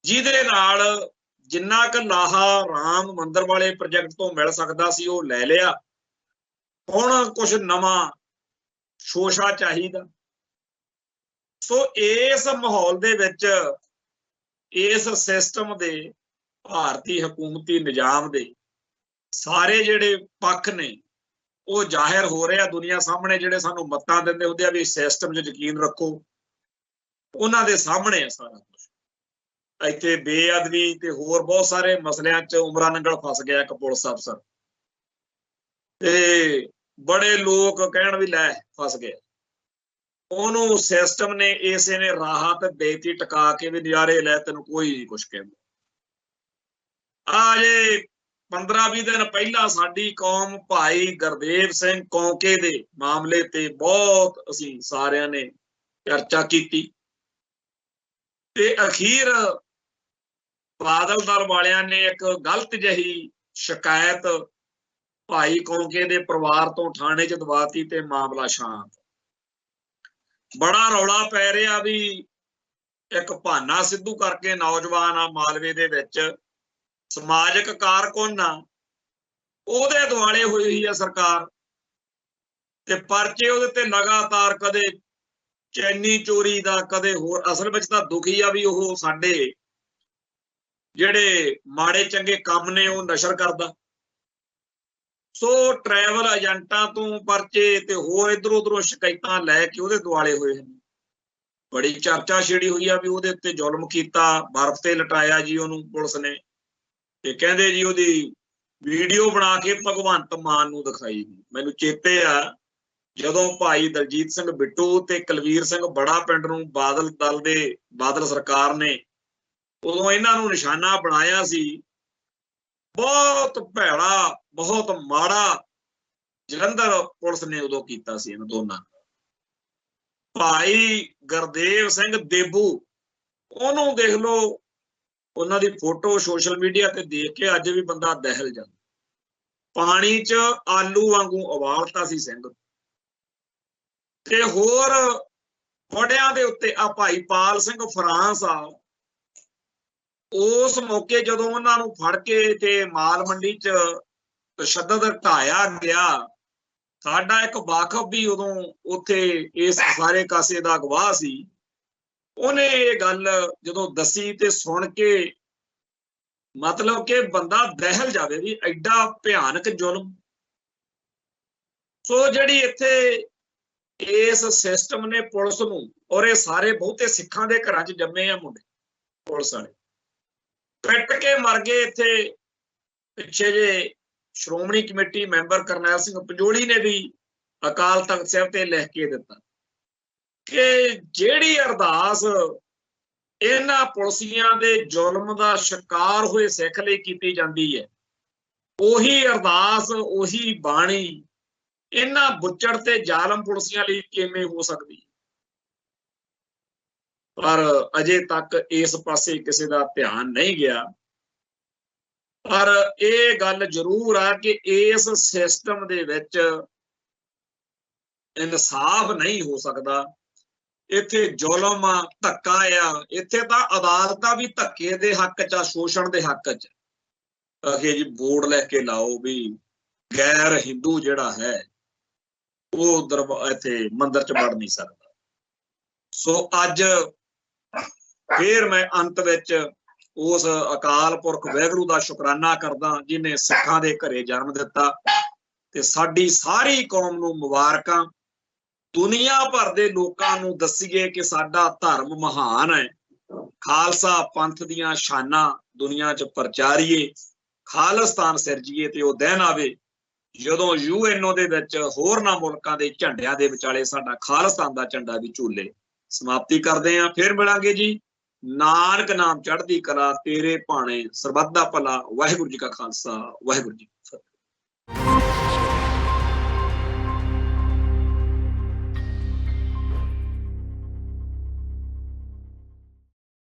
ਜਿਹਦੇ ਨਾਲ ਜਿੰਨਾ ਕੁ ਲਾਹਾ ਰਾਮ ਮੰਦਿਰ ਵਾਲੇ ਪ੍ਰੋਜੈਕਟ ਤੋਂ ਮਿਲ ਸਕਦਾ ਸੀ ਉਹ ਲੈ ਲਿਆ। ਹੁਣ ਕੁਛ ਨਵਾਂ ਸ਼ੋਸ਼ਾ ਚਾਹੀਦਾ। ਸੋ ਇਸ ਮਾਹੌਲ ਦੇ ਵਿੱਚ ਇਸ ਸਿਸਟਮ ਦੇ ਭਾਰਤੀ ਹਕੂਮਤੀ ਨਿਜ਼ਾਮ ਦੇ ਸਾਰੇ ਜਿਹੜੇ ਪੱਖ ਨੇ ਉਹ ਜ਼ਾਹਿਰ ਹੋ ਰਿਹਾ ਦੁਨੀਆ ਸਾਹਮਣੇ। ਜਿਹੜੇ ਸਾਨੂੰ ਮੱਤਾਂ ਦਿੰਦੇ ਹੁੰਦੇ ਆ ਵੀ ਸਿਸਟਮ 'ਚ ਯਕੀਨ ਰੱਖੋ, ਉਹਨਾਂ ਦੇ ਸਾਹਮਣੇ ਆ ਸਾਰਾ ਕੁਛ। ਇੱਥੇ ਬੇਅਦਬੀ ਤੇ ਹੋਰ ਬਹੁਤ ਸਾਰੇ ਮਸਲਿਆਂ 'ਚ ਉਮਰਾਂ ਨੰਗਲ ਫਸ ਗਿਆ ਇੱਕ ਪੁਲਿਸ ਅਫਸਰ, ਤੇ ਬੜੇ ਲੋਕ ਕਹਿਣ ਵੀ ਲੈ ਫਸ ਗਏ। ਉਹਨੂੰ ਸਿਸਟਮ ਨੇ ਇਸੇ ਨੇ ਰਾਹਤ ਦੇਤੀ ਟਿਕਾ ਕੇ ਵੀ ਨਜ਼ਾਰੇ ਲੈ, ਤੈਨੂੰ ਕੋਈ ਨਹੀਂ ਕੁਛ ਕਹਿੰਦਾ। ਆ ਜੇ 15-20 ਦਿਨ ਪਹਿਲਾਂ ਸਾਡੀ ਕੌਮ ਭਾਈ ਗੁਰਦੇਵ ਸਿੰਘ ਕੌਂਕੇ ਦੇ ਮਾਮਲੇ ਤੇ ਬਹੁਤ ਅਸੀਂ ਸਾਰਿਆਂ ਨੇ ਚਰਚਾ ਕੀਤੀ ਤੇ ਅਖੀਰ ਬਾਦਲ ਦਲ ਵਾਲਿਆਂ ਨੇ ਇੱਕ ਗਲਤ ਜਿਹੀ ਸ਼ਿਕਾਇਤ ਭਾਈ ਕੌਂਕੇ ਦੇ ਪਰਿਵਾਰ ਤੋਂ ਥਾਣੇ 'ਚ ਦਵਾਤੀ ਤੇ ਮਾਮਲਾ ਸ਼ਾਂਤ। ਬੜਾ ਰੌਲਾ ਪੈ ਰਿਹਾ ਵੀ ਇੱਕ ਭਾਨਾ ਸਿੱਧੂ ਕਰਕੇ ਨੌਜਵਾਨ ਆ ਮਾਲਵੇ ਦੇ ਵਿੱਚ, ਸਮਾਜਿਕ ਕਾਰਕੁਨ ਆ, ਉਹਦੇ ਦੁਆਲੇ ਹੋਈ ਹੋਈ ਆ ਸਰਕਾਰ ਤੇ ਪਰਚੇ ਉਹਦੇ ਤੇ ਲਗਾਤਾਰ ਕਦੇ ਚੈਨੀ ਚੋਰੀ ਦਾ ਕਦੇ ਹੋਰ। ਅਸਲ ਵਿੱਚ ਤਾਂ ਦੁਖੀ ਆ ਵੀ ਉਹ ਸਾਡੇ ਜਿਹੜੇ ਮਾੜੇ ਚੰਗੇ ਕੰਮ ਨੇ ਉਹ ਨਸ਼ਰ ਕਰਦਾ। ਸੋ ਟਰੈਵਲ ਏਜੰਟਾਂ ਤੋਂ ਪਰਚੇ ਤੇ ਹੋਰ ਇਧਰੋਂ ਉਧਰੋਂ ਸ਼ਿਕਾਇਤਾਂ ਲੈ ਕੇ ਉਹਦੇ ਦੁਆਲੇ ਹੋਏ ਹਨ। ਬੜੀ ਚਰਚਾ ਛਿੜੀ ਹੋਈ ਆ ਵੀ ਉਹਦੇ ਉੱਤੇ ਜ਼ੁਲਮ ਕੀਤਾ, ਬਰਫ਼ ਤੇ ਲਟਾਇਆ ਜੀ ਉਹਨੂੰ ਪੁਲਿਸ ਨੇ, ਤੇ ਕਹਿੰਦੇ ਜੀ ਉਹਦੀ ਵੀਡੀਓ ਬਣਾ ਕੇ ਭਗਵੰਤ ਮਾਨ ਨੂੰ ਦਿਖਾਈ। ਮੈਨੂੰ ਚੇਤੇ ਆ ਜਦੋਂ ਭਾਈ ਦਲਜੀਤ ਸਿੰਘ ਬਿੱਟੂ ਤੇ ਕੁਲਵੀਰ ਸਿੰਘ ਬੜਾ ਪਿੰਡ ਨੂੰ ਬਾਦਲ ਦਲ ਦੇ ਬਾਦਲ ਸਰਕਾਰ ਨੇ ਉਦੋਂ ਇਹਨਾਂ ਨੂੰ ਨਿਸ਼ਾਨਾ ਬਣਾਇਆ ਸੀ। ਬਹੁਤ ਭੈੜਾ ਬਹੁਤ ਮਾੜਾ ਜਲੰਧਰ ਪੁਲਿਸ ਨੇ ਉਦੋਂ ਕੀਤਾ ਸੀ ਇਹਨਾਂ ਦੋਨਾਂ। ਭਾਈ ਗੁਰਦੇਵ ਸਿੰਘ ਦੇਬੂ, ਉਹਨੂੰ ਦੇਖ ਲਓ, ਉਹਨਾਂ ਦੀ ਫੋਟੋ ਸੋਸ਼ਲ ਮੀਡੀਆ ਤੇ ਦੇਖ ਕੇ ਅੱਜ ਵੀ ਬੰਦਾ ਦਹਿਲ ਜਾਂਦਾ। ਪਾਣੀ 'ਚ ਆਲੂ ਵਾਂਗੂ ਉਬਾਲਤਾ ਸੀ ਸਿੰਘ। ਤੇ ਹੋਰ ਫੜਿਆਂ ਦੇ ਉੱਤੇ ਆ ਭਾਈ ਪਾਲ ਸਿੰਘ ਫਰਾਂਸ ਆ, ਉਸ ਮੌਕੇ ਜਦੋਂ ਉਹਨਾਂ ਨੂੰ ਫੜ ਕੇ ਤੇ ਮਾਲ ਮੰਡੀ 'ਚ ਤਸ਼ੱਦਦ ਢਾਇਆ ਗਿਆ, ਸਾਡਾ ਇੱਕ ਵਾਕਫ ਵੀ ਉਦੋਂ ਉੱਥੇ ਇਸ ਸਾਰੇ ਕਾਸੇ ਦਾ ਗਵਾਹ ਸੀ। ਉਹਨੇ ਇਹ ਗੱਲ ਜਦੋਂ ਦੱਸੀ ਤੇ ਸੁਣ ਕੇ ਮਤਲਬ ਕਿ ਬੰਦਾ ਦਹਿਲ ਜਾਵੇ ਵੀ ਐਡਾ ਭਿਆਨਕ ਜ਼ੁਲਮ। ਸੋ ਜਿਹੜੀ ਇੱਥੇ ਇਸ ਸਿਸਟਮ ਨੇ ਪੁਲਿਸ ਨੂੰ, ਔਰ ਇਹ ਸਾਰੇ ਬਹੁਤੇ ਸਿੱਖਾਂ ਦੇ ਘਰਾਂ 'ਚ ਜੰਮੇ ਆ ਮੁੰਡੇ ਪੁਲਿਸ ਵਾਲੇ, ਪਿੱਟ ਕੇ ਮਰ ਗਏ। ਇੱਥੇ ਪਿੱਛੇ ਜੇ ਸ਼੍ਰੋਮਣੀ ਕਮੇਟੀ ਮੈਂਬਰ ਕਰਨੈਲ ਸਿੰਘ ਪੰਜੋਲੀ ਨੇ ਵੀ ਅਕਾਲ ਤਖਤ ਸਾਹਿਬ ਤੇ ਲਿਖ ਕੇ ਦਿੱਤਾ ਕਿ ਜਿਹੜੀ ਅਰਦਾਸ ਇਹਨਾਂ ਪੁਲਸੀਆਂ ਦੇ ਜ਼ੁਲਮ ਦਾ ਸ਼ਿਕਾਰ ਹੋਏ ਸਿੱਖ ਲਈ ਕੀਤੀ ਜਾਂਦੀ ਹੈ, ਉਹੀ ਅਰਦਾਸ ਉਹੀ ਬਾਣੀ ਇਹਨਾਂ ਬੁੱਚੜ ਤੇ ਜ਼ਾਲਮ ਪੁਲਸੀਆਂ ਲਈ ਕਿਵੇਂ ਹੋ ਸਕਦੀ। ਪਰ ਅਜੇ ਤੱਕ ਇਸ ਪਾਸੇ ਕਿਸੇ ਦਾ ਧਿਆਨ ਨਹੀਂ ਗਿਆ। ਪਰ ਇਹ ਗੱਲ ਜ਼ਰੂਰ ਆ ਕਿ ਇਸ ਸਿਸਟਮ ਦੇ ਵਿੱਚ ਇਨਸਾਫ ਨਹੀਂ ਹੋ ਸਕਦਾ। ਇੱਥੇ ਜ਼ੁਲਮ ਆ, ਧੱਕਾ ਆ। ਇੱਥੇ ਤਾਂ ਅਦਾਲਤਾਂ ਵੀ ਧੱਕੇ ਦੇ ਹੱਕ 'ਚ ਆ, ਸ਼ੋਸ਼ਣ ਦੇ ਹੱਕ 'ਚ। ਅਖੇ ਜੀ ਬੋਰਡ ਲੈ ਕੇ ਲਾਓ ਵੀ ਗੈਰ ਹਿੰਦੂ ਜਿਹੜਾ ਹੈ ਉਹ ਇੱਥੇ ਮੰਦਿਰ 'ਚ ਵੜ ਨਹੀਂ ਸਕਦਾ। ਸੋ ਅੱਜ ਫੇਰ ਮੈਂ ਅੰਤ ਵਿੱਚ उस अकाल पुरख वाहिगुरू का शुकराना करदा जिन्हें सिखां दे घरे जन्म दिता ते साडी सारी कौम नूं मुबारकां। दुनिया भर के लोगों नूं दसीए कि साडा धर्म महान है, खालसा पंथ दियां शानां दुनिया च प्रचारीए, खालिस्तान सिरजीए ते ओह दिन आवे जदों यूएनओ दे विच होरनां मुल्कां दे झंडियां दे विचाले साडा खालिस्तान दा झंडा भी झूले। समाप्ति करदे हां, फिर मिलांगे जी। नानक नाम चढ़दी कला, तेरे भाणे सरबत दा भला। वाहिगुरू जी का खालसा, वाहिगुरू जी।